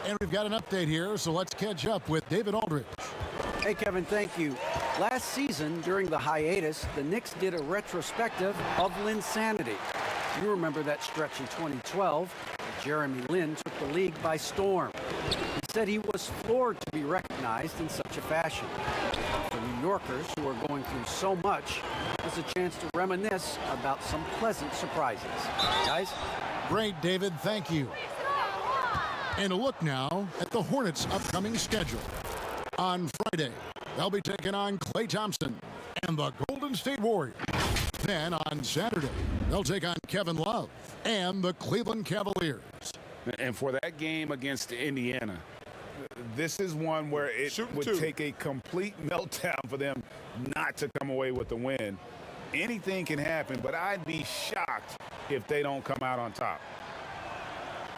And we've got an update here, so let's catch up with David Aldridge. Hey, Kevin, thank you. Last season, during the hiatus, the Knicks did a retrospective of Linsanity. You remember that stretch in 2012. Jeremy Lin took the league by storm. He said he was floored to be recognized in such a fashion. For New Yorkers who are going through so much, there's a chance to reminisce about some pleasant surprises. Guys? Great, David. Thank you. And a look now at the Hornets' upcoming schedule. On Friday, they'll be taking on Klay Thompson and the Golden State Warriors. Then on Saturday, they'll take on Kevin Love and the Cleveland Cavaliers. And for that game against Indiana, this is one where it would take a complete meltdown for them not to come away with the win. Anything can happen, but I'd be shocked if they don't come out on top.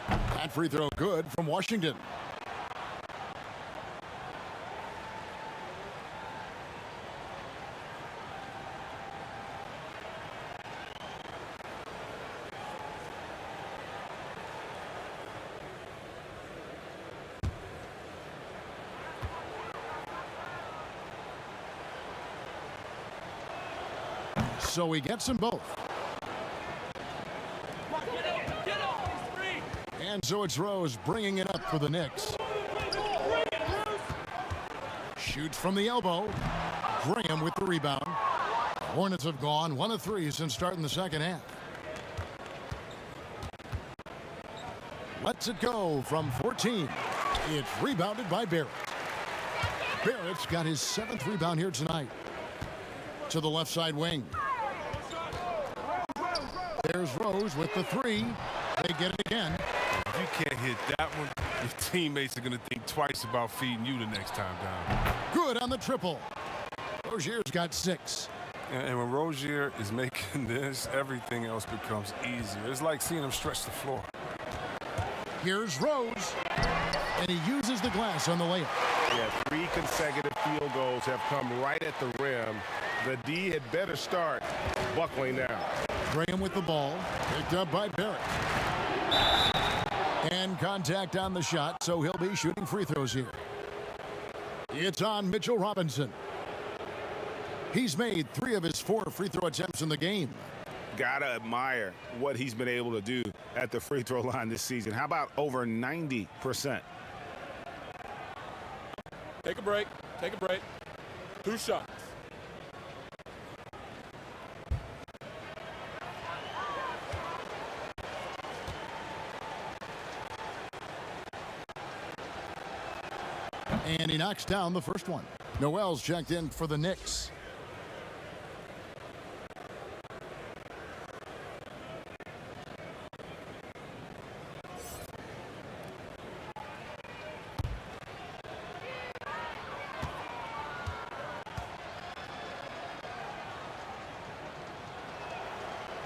That free throw good from Washington. So he gets them both. And so it's Rose bringing it up for the Knicks. Shoots from the elbow. Graham with the rebound. Hornets have gone 1 of 3 since starting the second half. Lets it go from 14. It's rebounded by Barrett. Barrett's got his 7th rebound here tonight. To the left side wing. There's Rose with the 3. They get it again. If you can't hit that one, your teammates are going to think twice about feeding you the next time down. Good on the triple. Rozier's got 6. And when Rozier is making this, everything else becomes easier. It's like seeing him stretch the floor. Here's Rose. And he uses the glass on the layup. Yeah, 3 consecutive field goals have come right at the rim. The D had better start buckling down. Graham with the ball. Picked up by Barrett. And contact on the shot, so he'll be shooting free throws here. It's on Mitchell Robinson. He's made 3 of his 4 free throw attempts in the game. Gotta admire what he's been able to do at the free throw line this season. How about over 90%? Take a break. Take a break. 2 shots. And he knocks down the first one. Noel's checked in for the Knicks.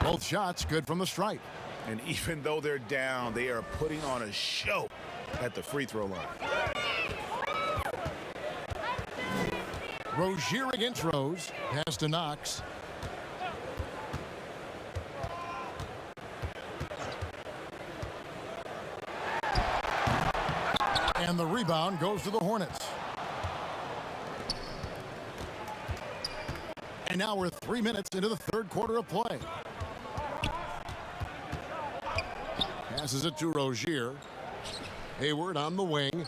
Both shots good from the stripe. And even though they're down, they are putting on a show at the free throw line. Rozier against Rose. Pass to Knox. And the rebound goes to the Hornets. And now we're 3 minutes into the third quarter of play. Passes it to Rozier. Hayward on the wing.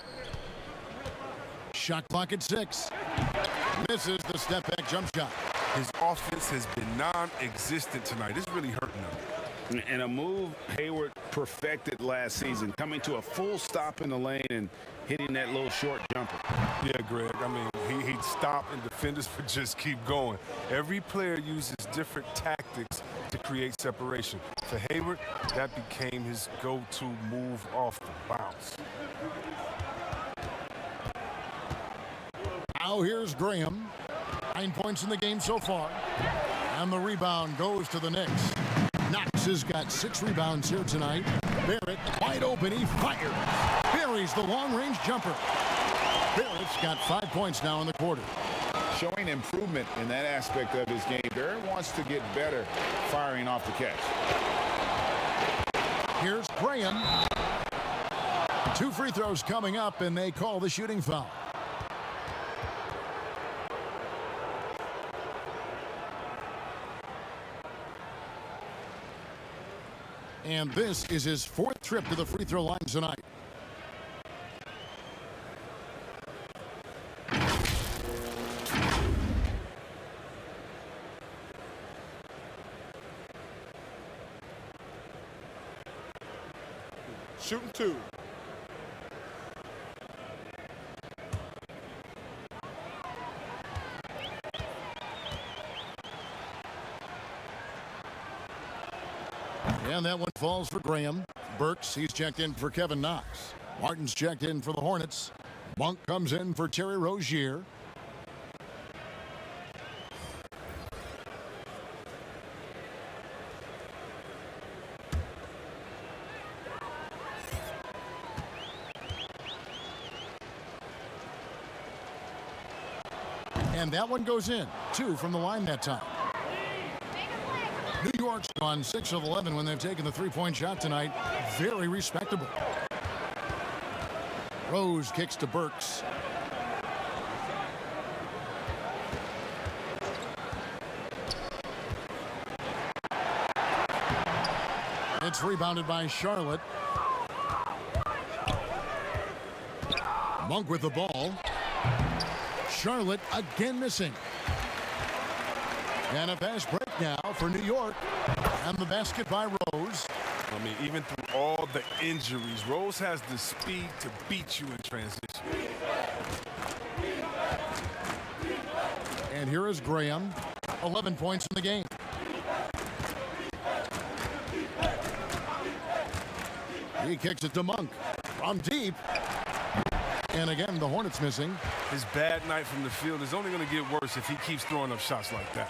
Shot clock at 6. Misses the step-back jump shot. His offense has been non-existent tonight. It's really hurting him. And a move Hayward perfected last season, coming to a full stop in the lane and hitting that little short jumper. Yeah, Greg. I mean, he'd stop and defenders would just keep going. Every player uses different tactics to create separation. For Hayward, that became his go-to move off the bounce. Now here's Graham. 9 points in the game so far. And the rebound goes to the Knicks. Knox has got 6 rebounds here tonight. Barrett wide open. He fires. Buries the long-range jumper. Barrett's got 5 points now in the quarter. Showing improvement in that aspect of his game. Barrett wants to get better firing off the catch. Here's Graham. 2 free throws coming up, and they call the shooting foul. And this is his 4th trip to the free throw line tonight. Shooting 2. And that one falls for Graham. Burks, he's checked in for Kevin Knox. Martin's checked in for the Hornets. Monk comes in for Terry Rozier. And that one goes in. 2 from the line that time. New York's gone 6 of 11 when they've taken the three-point shot tonight. Very respectable. Rose kicks to Burks. It's rebounded by Charlotte. Monk with the ball. Charlotte again missing. And a fast break now for New York. And the basket by Rose. I mean, even through all the injuries, Rose has the speed to beat you in transition. And here is Graham. 11 points in the game. He kicks it to Monk. From deep. And again, the Hornets missing. His bad night from the field is only going to get worse if he keeps throwing up shots like that.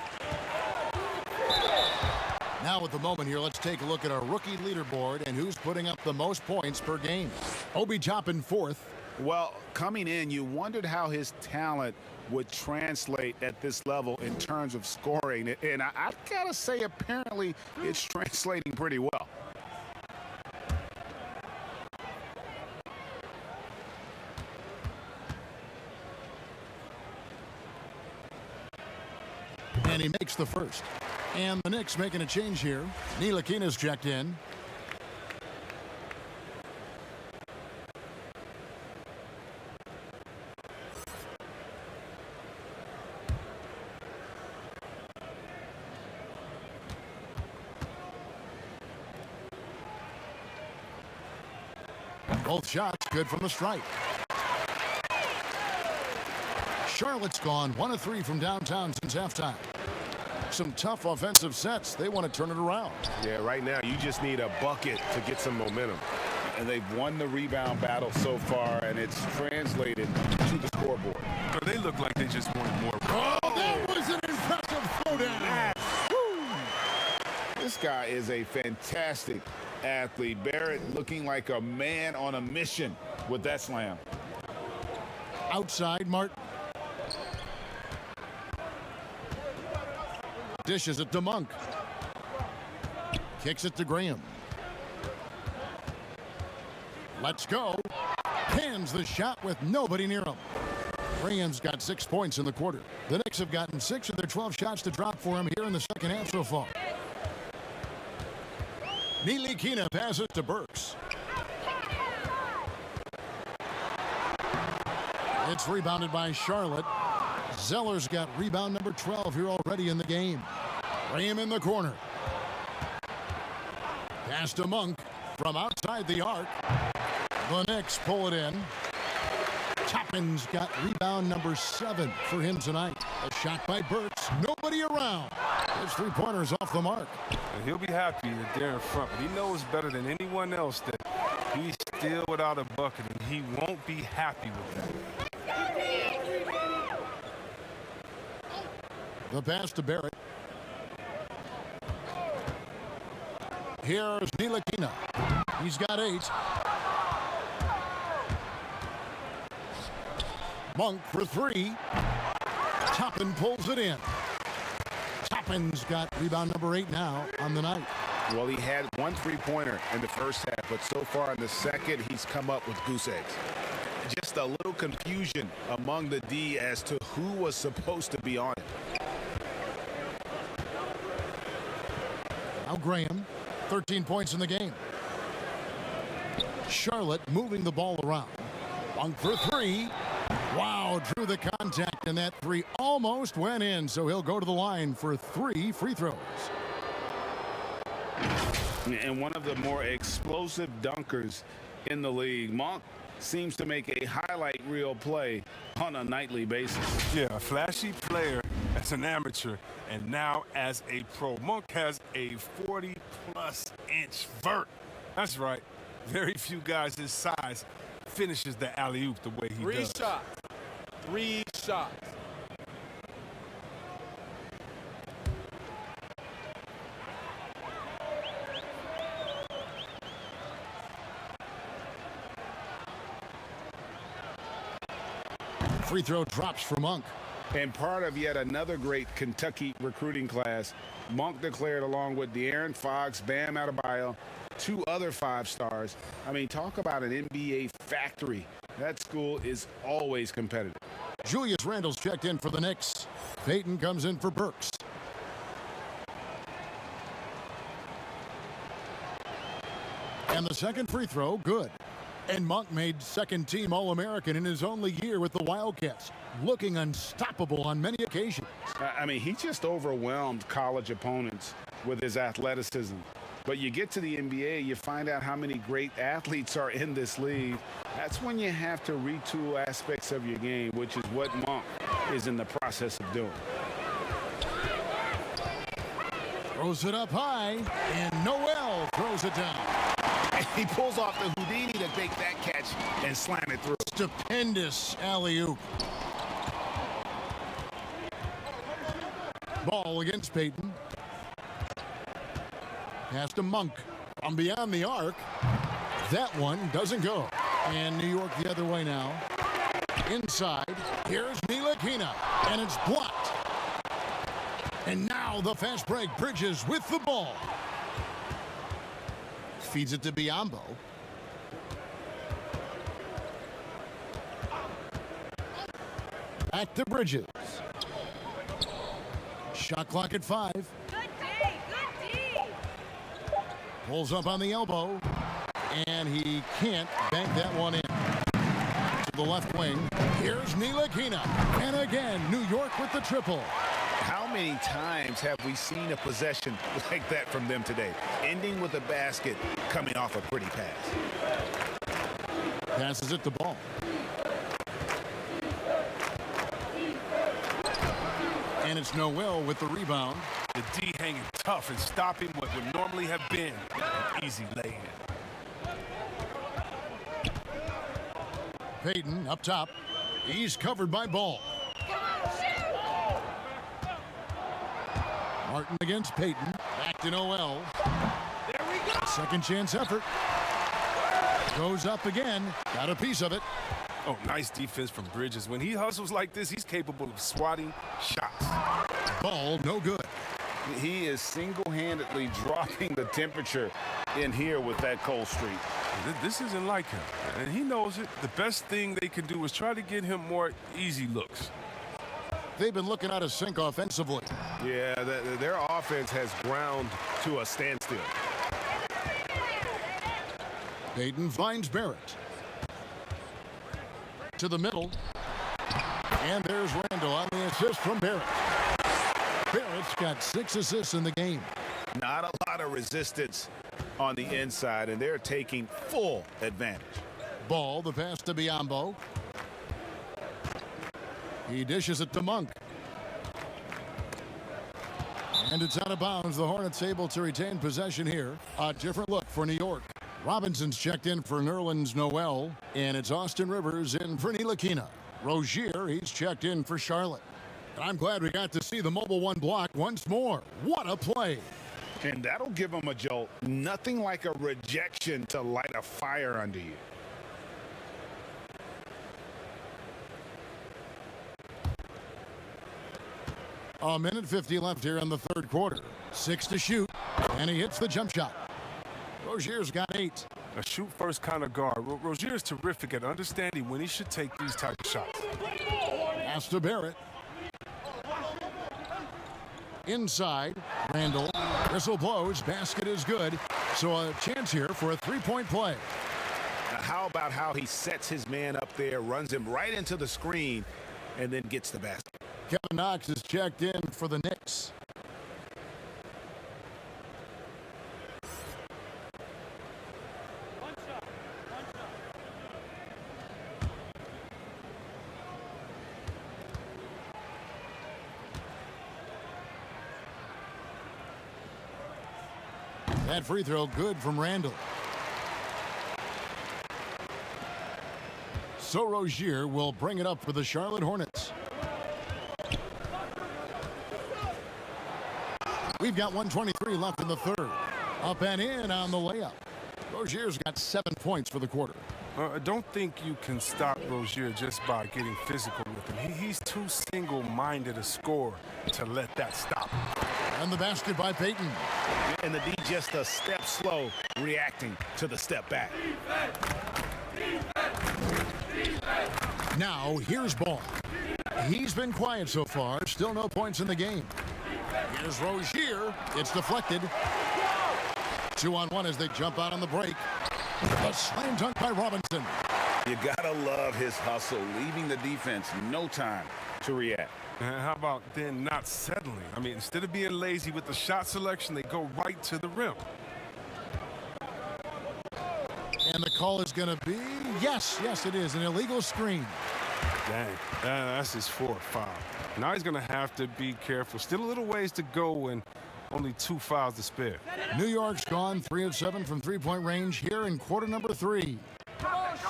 Now at the moment here, let's take a look at our rookie leaderboard and who's putting up the most points per game. Obi Toppin 4th. Well, coming in, you wondered how his talent would translate at this level in terms of scoring. And I gotta say, apparently, it's translating pretty well. And he makes the first. And the Knicks making a change here. Ntilikina's checked in. Both shots good from the strike. Charlotte's gone 1 of 3 from downtown since halftime. Some tough offensive sets. They want to turn it around. Yeah, right now you just need a bucket to get some momentum. And they've won the rebound battle so far, and it's translated to the scoreboard. But they look like they just wanted more. Oh, that was an impressive throwdown. This guy is a fantastic athlete. Barrett looking like a man on a mission with that slam. Outside, Martin. Dishes it to Monk. Kicks it to Graham. Let's go. Hands the shot with nobody near him. Graham's got 6 points in the quarter. The Knicks have gotten 6 of their 12 shots to drop for him here in the second half so far. Ntilikina passes to Burks. It's rebounded by Charlotte. Zeller's got rebound number 12 here already in the game. Graham in the corner. Pass to Monk from outside the arc. The Knicks pull it in. Toppin's got rebound number 7 for him tonight. A shot by Burks. Nobody around. His 3-pointers off the mark. And he'll be happy that they're in front, but he knows better than anyone else that he's still without a bucket, and he won't be happy with that. The pass to Barrett. Here's Ntilikina. He's got 8. Monk for 3. Toppin pulls it in. Toppin's got rebound number 8 now on the night. Well, he had 1 3-pointer in the first half, but so far in the second, he's come up with goose eggs. Just a little confusion among the D as to who was supposed to be on it. Now Graham, 13 points in the game. Charlotte moving the ball around. Monk for 3. Wow, drew the contact, and that 3 almost went in, so he'll go to the line for 3 free throws. And one of the more explosive dunkers in the league. Monk seems to make a highlight reel play on a nightly basis. Yeah, a flashy player as an amateur, and now as a pro. Monk has a 40-plus inch vert. That's right. Very few guys his size finishes the alley-oop the way he does. 3 shots. Free throw drops for Monk. And part of yet another great Kentucky recruiting class, Monk declared along with De'Aaron Fox, Bam Adebayo, 2 other 5-stars. I mean, talk about an NBA factory. That school is always competitive. Julius Randle's checked in for the Knicks. Payton comes in for Burks. And the second free throw, good. And Monk made second-team All-American in his only year with the Wildcats, looking unstoppable on many occasions. I mean, he just overwhelmed college opponents with his athleticism. But you get to the NBA, you find out how many great athletes are in this league. That's when you have to retool aspects of your game, which is what Monk is in the process of doing. Throws it up high, and Noel throws it down. He pulls off the Houdini to take that catch and slam it through. Stupendous alley-oop. Ball against Payton. Pass to Monk from beyond the arc. That one doesn't go. And New York the other way now. Inside, here's Ntilikina, and it's blocked. And now the fast break. Bridges with the ball. Feeds it to Biyombo. Back to Bridges. Shot clock at 5. Good D. Pulls up on the elbow. And he can't bank that one in. To the left wing. Here's Ntilikina. And again, New York with the triple. How many times have we seen a possession like that from them today? Ending with a basket, coming off a pretty pass. Passes it to Ball. And it's Noel with the rebound. The D hanging tough and stopping what would normally have been an easy lay-in. Payton up top. He's covered by Ball. Martin against Payton. Back to Noel. There we go. Second chance effort. Goes up again. Got a piece of it. Oh, nice defense from Bridges. When he hustles like this, he's capable of swatting shots. Ball no good. He is single-handedly dropping the temperature in here with that cold streak. This isn't like him, and he knows it. The best thing they can do is try to get him more easy looks. They've been looking out of sync offensively. Yeah, their offense has ground to a standstill. Payton finds Barrett. To the middle. And there's Randall on the assist from Barrett. Barrett's got 6 assists in the game. Not a lot of resistance on the inside, and they're taking full advantage. Ball, the pass to Biyombo. He dishes it to Monk. And it's out of bounds. The Hornets able to retain possession here. A different look for New York. Robinson's checked in for Nerlens Noel, and it's Austin Rivers in for Ntilikina. Rozier, he's checked in for Charlotte. And I'm glad we got to see the mobile one block once more. What a play. And that'll give them a jolt. Nothing like a rejection to light a fire under you. A minute 50 left here in the third quarter. 6 to shoot, and he hits the jump shot. Rozier's got 8. A shoot-first kind of guard. Rozier is terrific at understanding when he should take these type of shots. Pass to Barrett. Inside, Randall. Whistle blows. Basket is good. So a chance here for a three-point play. Now how about how he sets his man up there, runs him right into the screen, and then gets the basket? Kevin Knox is checked in for the Knicks. That free throw good from Randall. So Rozier will bring it up for the Charlotte Hornets. We've got 1:23 left in the third. Up and in on the layup. Rozier's got 7 points for the quarter. I don't think you can stop Rozier just by getting physical with him. He's too single-minded a scorer to let that stop. And the basket by Payton. And the D just a step slow, reacting to the step back. Now here's Ball. He's been quiet so far. Still no points in the game. Here's Rozier. It's deflected. 2-on-1 as they jump out on the break. A slam dunk by Robinson. You gotta love his hustle, leaving the defense no time to react. And how about then not settling? I mean, instead of being lazy with the shot selection, they go right to the rim. And the call is going to be, yes, it is, an illegal screen. Dang, that's his fourth foul. Now he's going to have to be careful. Still a little ways to go and only 2 fouls to spare. New York's gone 3 of 7 from three-point range here in quarter number 3.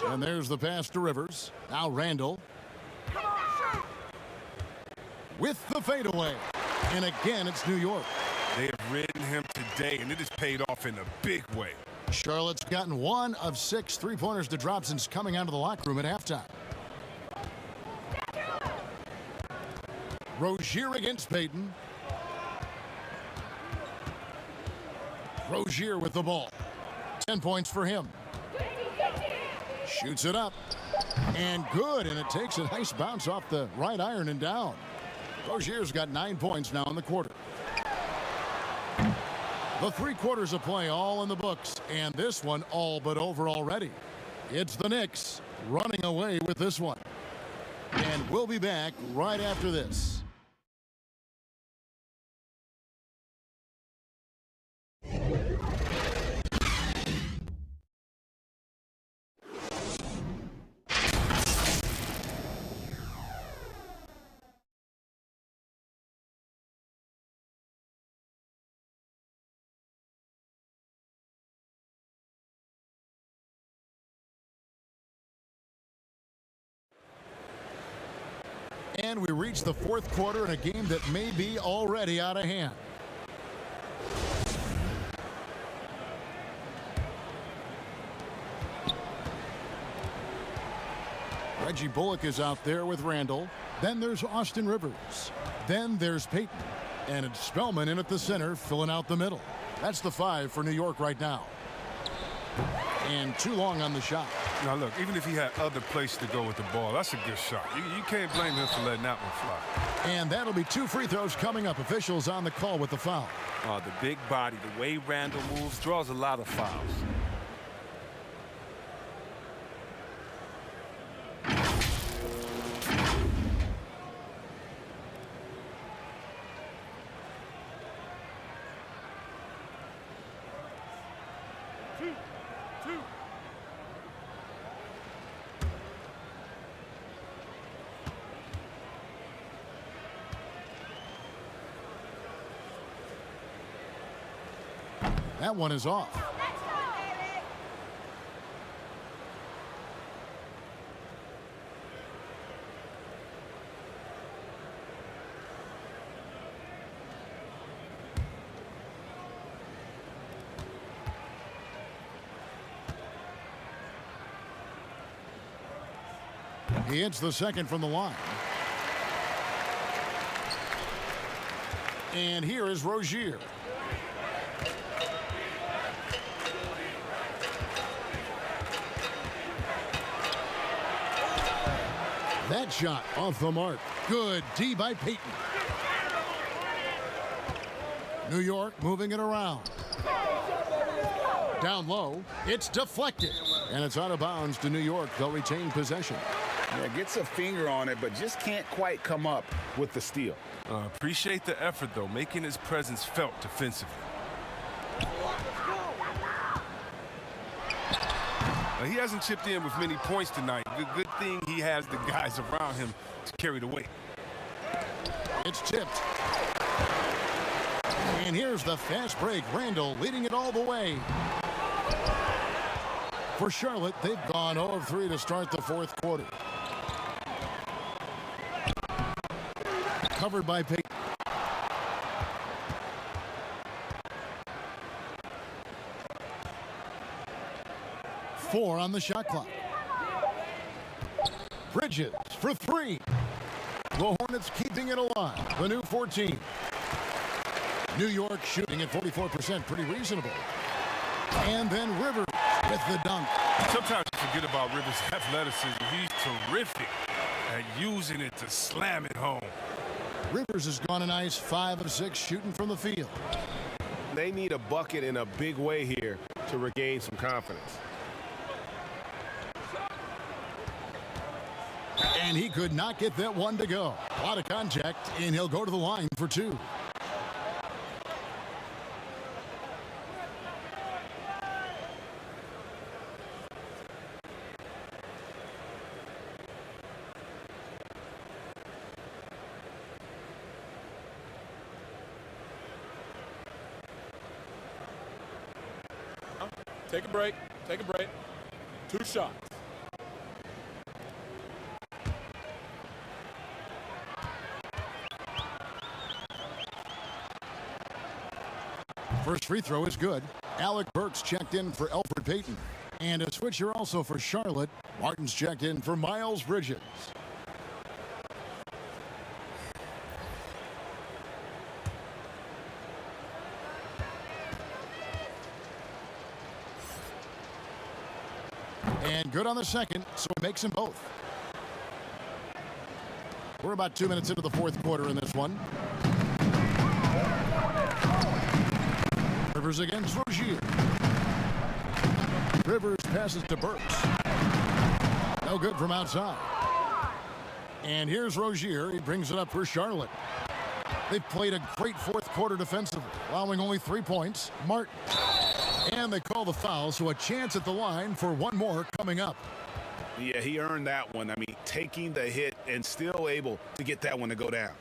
And there's the pass to Rivers. Now Randall. With the fadeaway. And again, it's New York. They have ridden him today, and it has paid off in a big way. Charlotte's gotten 1 of 6 three-pointers to drop since coming out of the locker room at halftime. Rozier against Payton. Rozier with the ball. 10 points for him. Shoots it up. And good, and it takes a nice bounce off the right iron and down. Rozier's got 9 points now in the quarter. The 3 quarters of play all in the books, and this one all but over already. It's the Knicks running away with this one. And we'll be back right after this. And we reach the fourth quarter in a game that may be already out of hand. Reggie Bullock is out there with Randall. Then there's Austin Rivers. Then there's Peyton. And it's Spellman in at the center, filling out the middle. That's the 5 for New York right now. And too long on the shot. Now, look, even if he had other places to go with the ball, that's a good shot. You can't blame him for letting that one fly. And that'll be 2 free throws coming up. Officials on the call with the foul. The big body, the way Randall moves, draws a lot of fouls. That one is off. He hits the second from the line. And here is Rozier. That shot off the mark. Good D by Peyton. New York moving it around. Down low. It's deflected. And it's out of bounds to New York. They'll retain possession. Yeah, gets a finger on it, but just can't quite come up with the steal. Appreciate the effort, though, making his presence felt defensively. He hasn't chipped in with many points tonight. Good thing he has the guys around him to carry the weight. It's tipped. And here's the fast break. Randall leading it all the way. For Charlotte, they've gone 0 of 3 to start the fourth quarter. Covered by Peyton. Four on the shot clock. Bridges for 3. The Hornets keeping it alive. The new 14. New York shooting at 44%. Pretty reasonable. And then Rivers with the dunk. Sometimes you forget about Rivers' athleticism. He's terrific at using it to slam it home. Rivers has gone a nice 5 of 6 shooting from the field. They need a bucket in a big way here to regain some confidence. And he could not get that one to go. A lot of contact, and he'll go to the line for 2. Take a break. Take a break. 2 shots. First free throw is good. Alec Burks checked in for Elfrid Payton. And a switcher also for Charlotte. Martin's checked in for Miles Bridges. And good on the second, so it makes them both. We're about 2 minutes into the fourth quarter in this one. Rivers against Rozier. Rivers passes to Burks. No good from outside. And here's Rozier. He brings it up for Charlotte. They've played a great fourth quarter defensively, allowing only 3 points. Martin. And they call the foul, so a chance at the line for one more coming up. Yeah, he earned that one. I mean, taking the hit and still able to get that one to go down.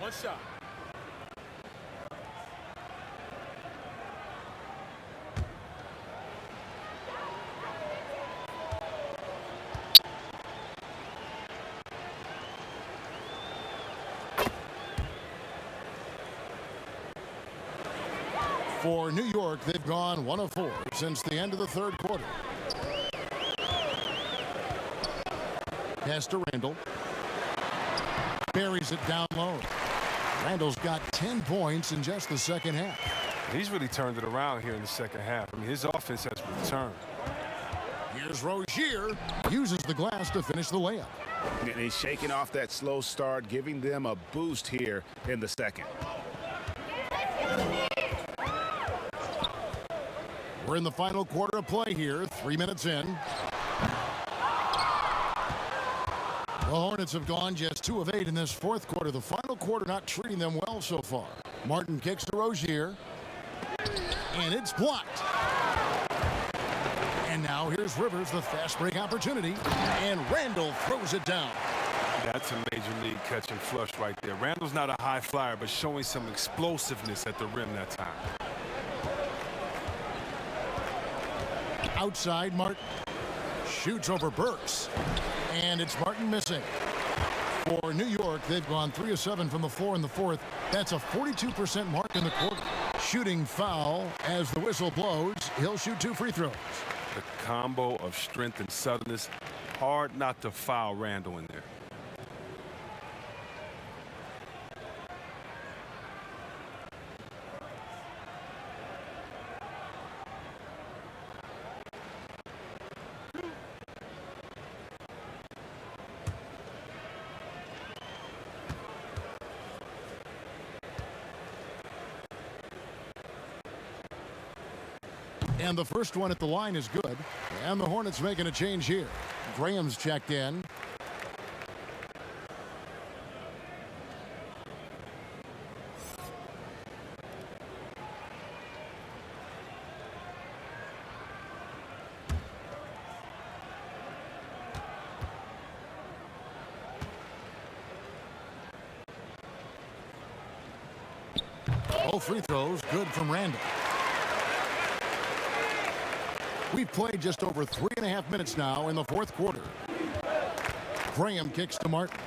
One shot. For New York, they've gone 1 of 4 since the end of the third quarter. Pass to Randall. Buries it down low. Randall's got 10 points in just the second half. He's really turned it around here in the second half. I mean, his offense has returned. Here's Rozier. Uses the glass to finish the layup. And he's shaking off that slow start, giving them a boost here in the second. We're in the final quarter of play here, 3 minutes in. The Hornets have gone just 2 of 8 in this fourth quarter. The final quarter not treating them well so far. Martin kicks to Rozier. And it's blocked. And now here's Rivers, the fast break opportunity. And Randall throws it down. That's a major league catch and flush right there. Randall's not a high flyer, but showing some explosiveness at the rim that time. Outside, Martin shoots over Burks. And it's Martin missing. For New York, they've gone 3 of 7 from the floor in the fourth. That's a 42% mark in the quarter. Shooting foul as the whistle blows. He'll shoot 2 free throws. The combo of strength and suddenness. Hard not to foul Randall in there. And the first one at the line is good. And the Hornets making a change here. Graham's checked in. All free throws good from Randall. We've played just over 3.5 minutes now in the fourth quarter. Graham kicks to Martin.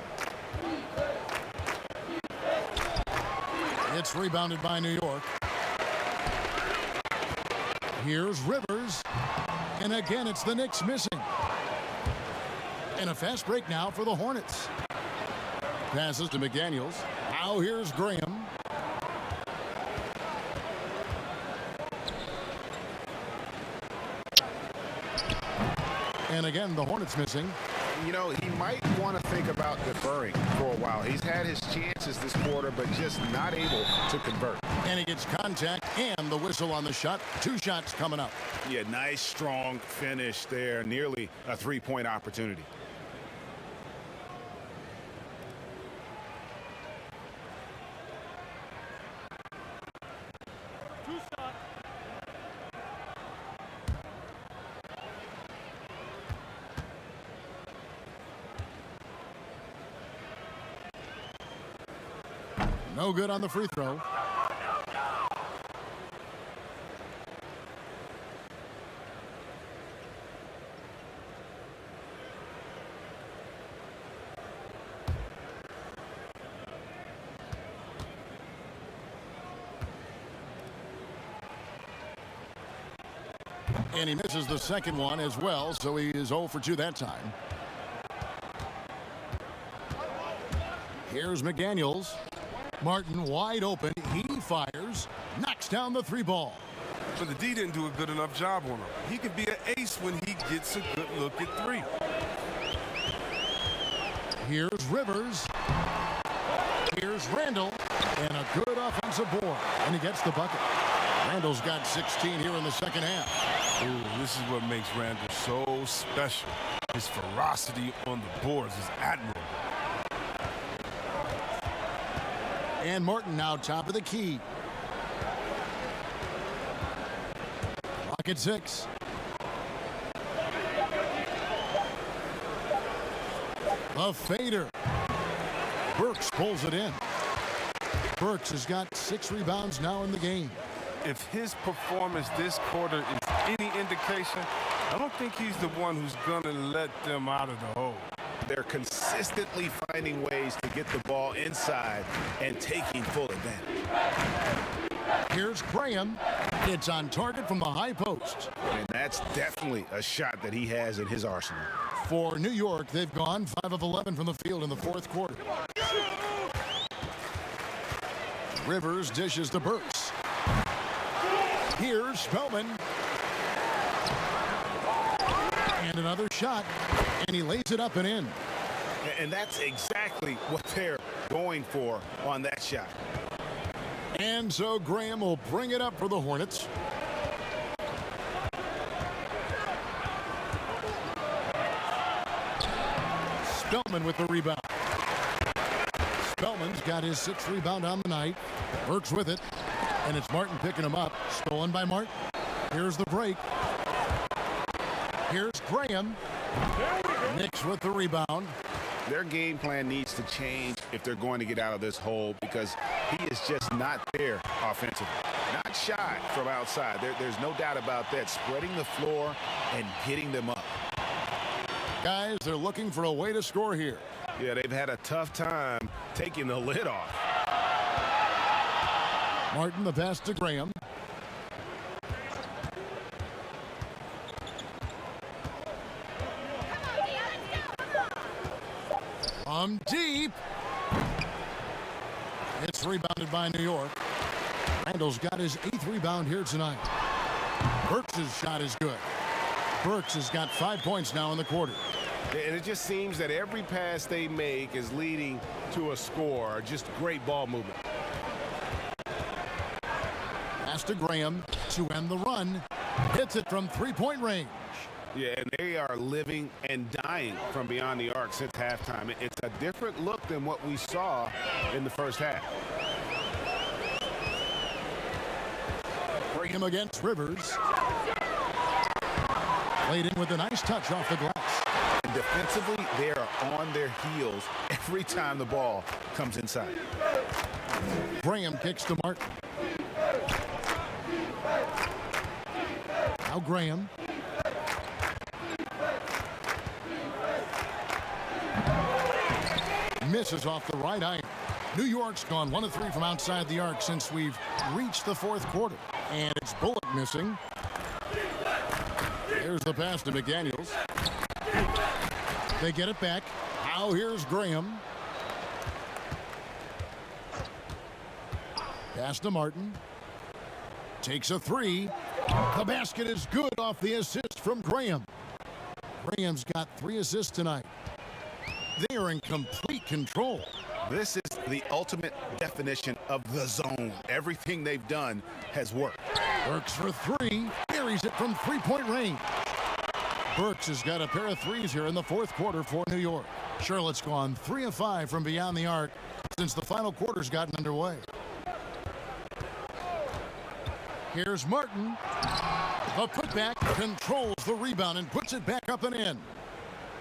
It's rebounded by New York. Here's Rivers. And again, it's the Knicks missing. And a fast break now for the Hornets. Passes to McDaniels. Now here's Graham. And again, the Hornets missing. You know, he might want to think about deferring for a while. He's had his chances this quarter, but just not able to convert. And he gets contact and the whistle on the shot. 2 shots coming up. Yeah, nice, strong finish there. Nearly a 3-point opportunity. No good on the free throw. And he misses the second one as well, so he is 0 for 2 that time. Here's McDaniels. Martin wide open. He fires. Knocks down the 3 ball. But the D didn't do a good enough job on him. He could be an ace when he gets a good look at 3. Here's Rivers. Here's Randall. And a good offensive board. And he gets the bucket. Randall's got 16 here in the second half. Ooh, this is what makes Randall so special. His ferocity on the boards is admirable. And Martin now top of the key. Clock at 6. A fader. Burks pulls it in. Burks has got 6 rebounds now in the game. If his performance this quarter is any indication, I don't think he's the one who's going to let them out of the hole. They're consistently finding ways to get the ball inside and taking full advantage. Here's Graham. It's on target from the high post. And that's definitely a shot that he has in his arsenal. For New York, they've gone 5 of 11 from the field in the fourth quarter. Rivers dishes to Burks. Here's Spellman. And another shot, and he lays it up and in. And that's exactly what they're going for on that shot. And so Graham will bring it up for the Hornets. Spellman with the rebound. Spellman's got his 6th rebound on the night. Burks with it. And it's Martin picking him up. Stolen by Martin. Here's the break. Here's Graham. Knicks with the rebound. Their game plan needs to change if they're going to get out of this hole, because he is just not there offensively. Not shy from outside. There's no doubt about that. Spreading the floor and getting them up. Guys, they're looking for a way to score here. Yeah, they've had a tough time taking the lid off. Martin, the pass to Graham. Deep. It's rebounded by New York. Randall's got his 8th rebound here tonight. Burks' shot is good. Burks has got 5 points now in the quarter. And it just seems that every pass they make is leading to a score. Just great ball movement. Pass to Graham to end the run. Hits it from 3-point range. Yeah, and they are living and dying from beyond the arc since halftime. It's a different look than what we saw in the first half. Graham against Rivers. Played in with a nice touch off the glass. And defensively, they are on their heels every time the ball comes inside. Graham kicks to Martin. Now Graham. Misses off the right iron. New York's gone 1 of 3 from outside the arc since we've reached the fourth quarter. And it's Bullock missing. Here's the pass to McDaniels. They get it back. Now here's Graham. Pass to Martin. Takes a 3. The basket is good off the assist from Graham. Graham's got 3 assists tonight. They are in complete control. This is the ultimate definition of the zone. Everything they've done has worked. Burks for 3. Buries it from 3-point range. Burks has got a pair of 3s here in the fourth quarter for New York. Charlotte's gone 3 of 5 from beyond the arc since the final quarter's gotten underway. Here's Martin. The putback controls the rebound and puts it back up and in.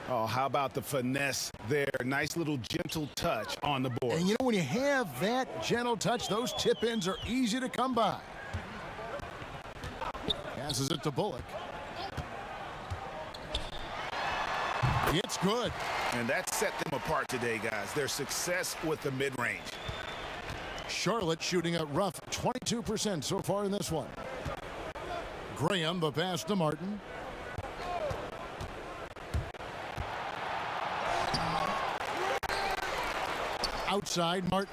Oh, how about the finesse there? Nice little gentle touch on the board. And you know, when you have that gentle touch, those tip-ins are easy to come by. Passes it to Bullock. It's good. And that set them apart today, guys. Their success with the mid-range. Charlotte shooting a rough 22% so far in this one. Graham, the pass to Martin. Outside, Martin.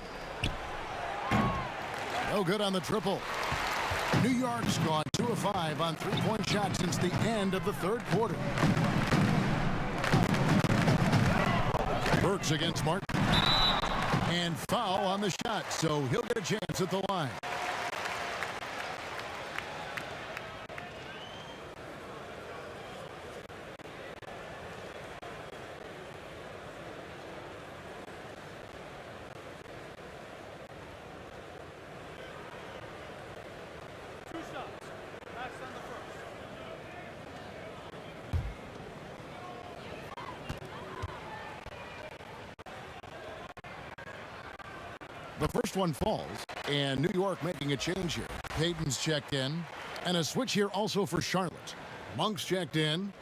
No good on the triple. New York's gone 2 of 5 on 3-point shots since the end of the third quarter. Burks against Martin. And foul on the shot, so he'll get a chance at the line. The first one falls, and New York making a change here. Payton's checked in, and a switch here also for Charlotte. Monk's checked in.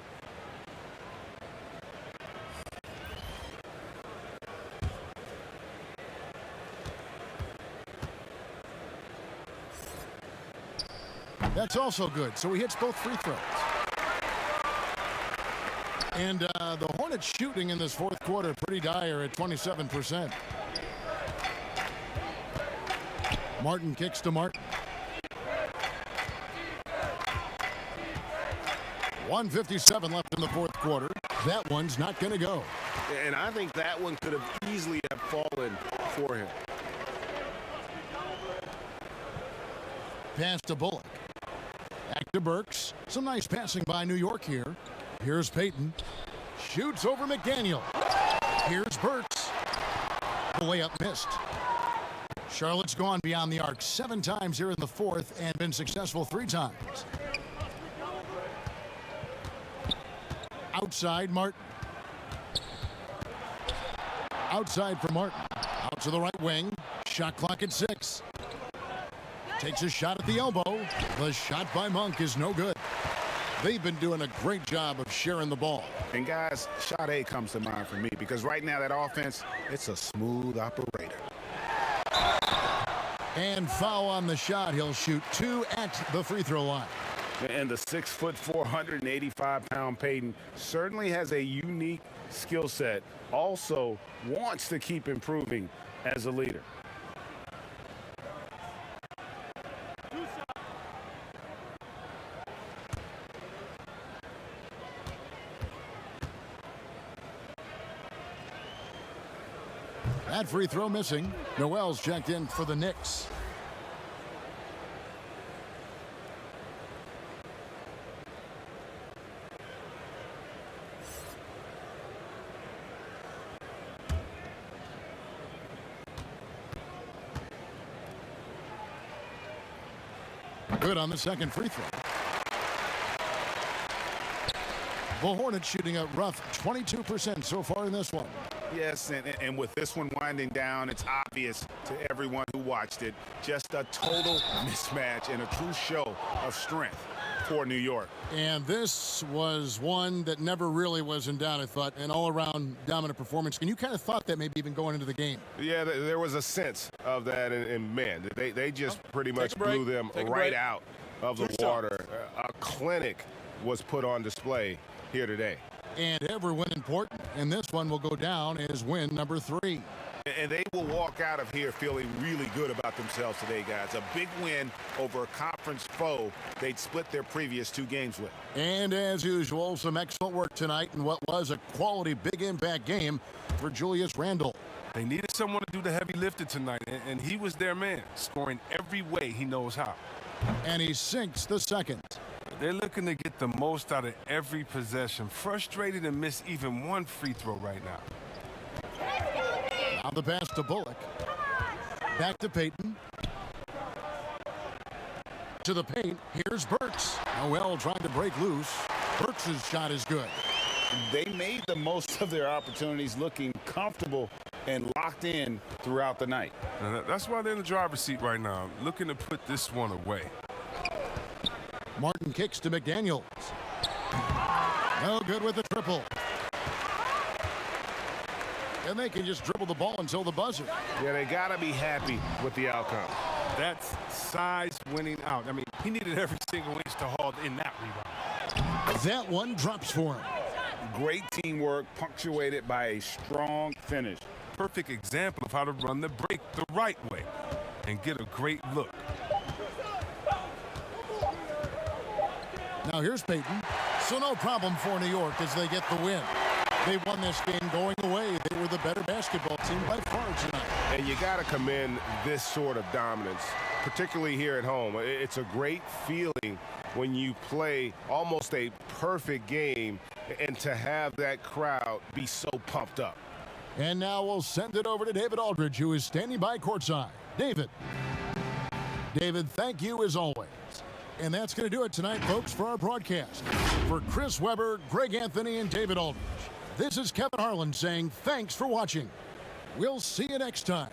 That's also good, so he hits both free throws. And the Hornets shooting in this fourth quarter pretty dire at 27%. Martin kicks to Martin. 1:57 left in the fourth quarter. That one's not going to go. And I think that one could have easily have fallen for him. Pass to Bullock. Back to Burks. Some nice passing by New York here. Here's Payton. Shoots over McDaniel. Here's Burks. The layup missed. Charlotte's gone beyond the arc 7 times here in the fourth and been successful 3 times. Outside Martin. Outside for Martin. Out to the right wing. Shot clock at 6. Takes a shot at the elbow. The shot by Monk is no good. They've been doing a great job of sharing the ball. And guys, shot A comes to mind for me because right now that offense, it's a smooth operator. And foul on the shot. He'll shoot 2 at the free throw line. And the 6'4", 485-pound Payton certainly has a unique skill set. Also wants to keep improving as a leader. That free throw missing. Noel's checked in for the Knicks. Good on the second free throw. The Hornets shooting a rough 22% so far in this one. Yes, and with this one winding down, it's obvious to everyone who watched it. Just a total mismatch and a true show of strength for New York. And this was one that never really was in doubt, I thought, an all-around dominant performance. And you kind of thought that maybe even going into the game. Yeah, there was a sense of that, and man, they just pretty much blew them right out of the water. A clinic was put on display here today. And every win important, and this one will go down as win number 3. And they will walk out of here feeling really good about themselves today, guys. A big win over a conference foe they'd split their previous 2 games with. And as usual, some excellent work tonight in what was a quality big impact game for Julius Randle. They needed someone to do the heavy lifting tonight, and he was their man, scoring every way he knows how. And he sinks the second. They're looking to get the most out of every possession. Frustrated to miss even one free throw right now. Now the pass to Bullock. Back to Payton. To the paint. Here's Burks. Noel trying to break loose. Burks' shot is good. They made the most of their opportunities, looking comfortable and locked in throughout the night. That's why they're in the driver's seat right now, looking to put this one away. Martin kicks to McDaniels. No good with the triple. And they can just dribble the ball until the buzzer. Yeah, they got to be happy with the outcome. That's size winning out. I mean, he needed every single inch to haul in that rebound. That one drops for him. Great teamwork, punctuated by a strong finish. Perfect example of how to run the break the right way and get a great look. Now here's Payton. So no problem for New York as they get the win. They won this game going away. They were the better basketball team by far tonight. And you got to commend this sort of dominance, particularly here at home. It's a great feeling when you play almost a perfect game and to have that crowd be so pumped up. And now we'll send it over to David Aldridge, who is standing by courtside. David, thank you as always. And that's going to do it tonight, folks, for our broadcast. For Chris Webber, Greg Anthony, and David Aldridge, this is Kevin Harlan saying thanks for watching. We'll see you next time.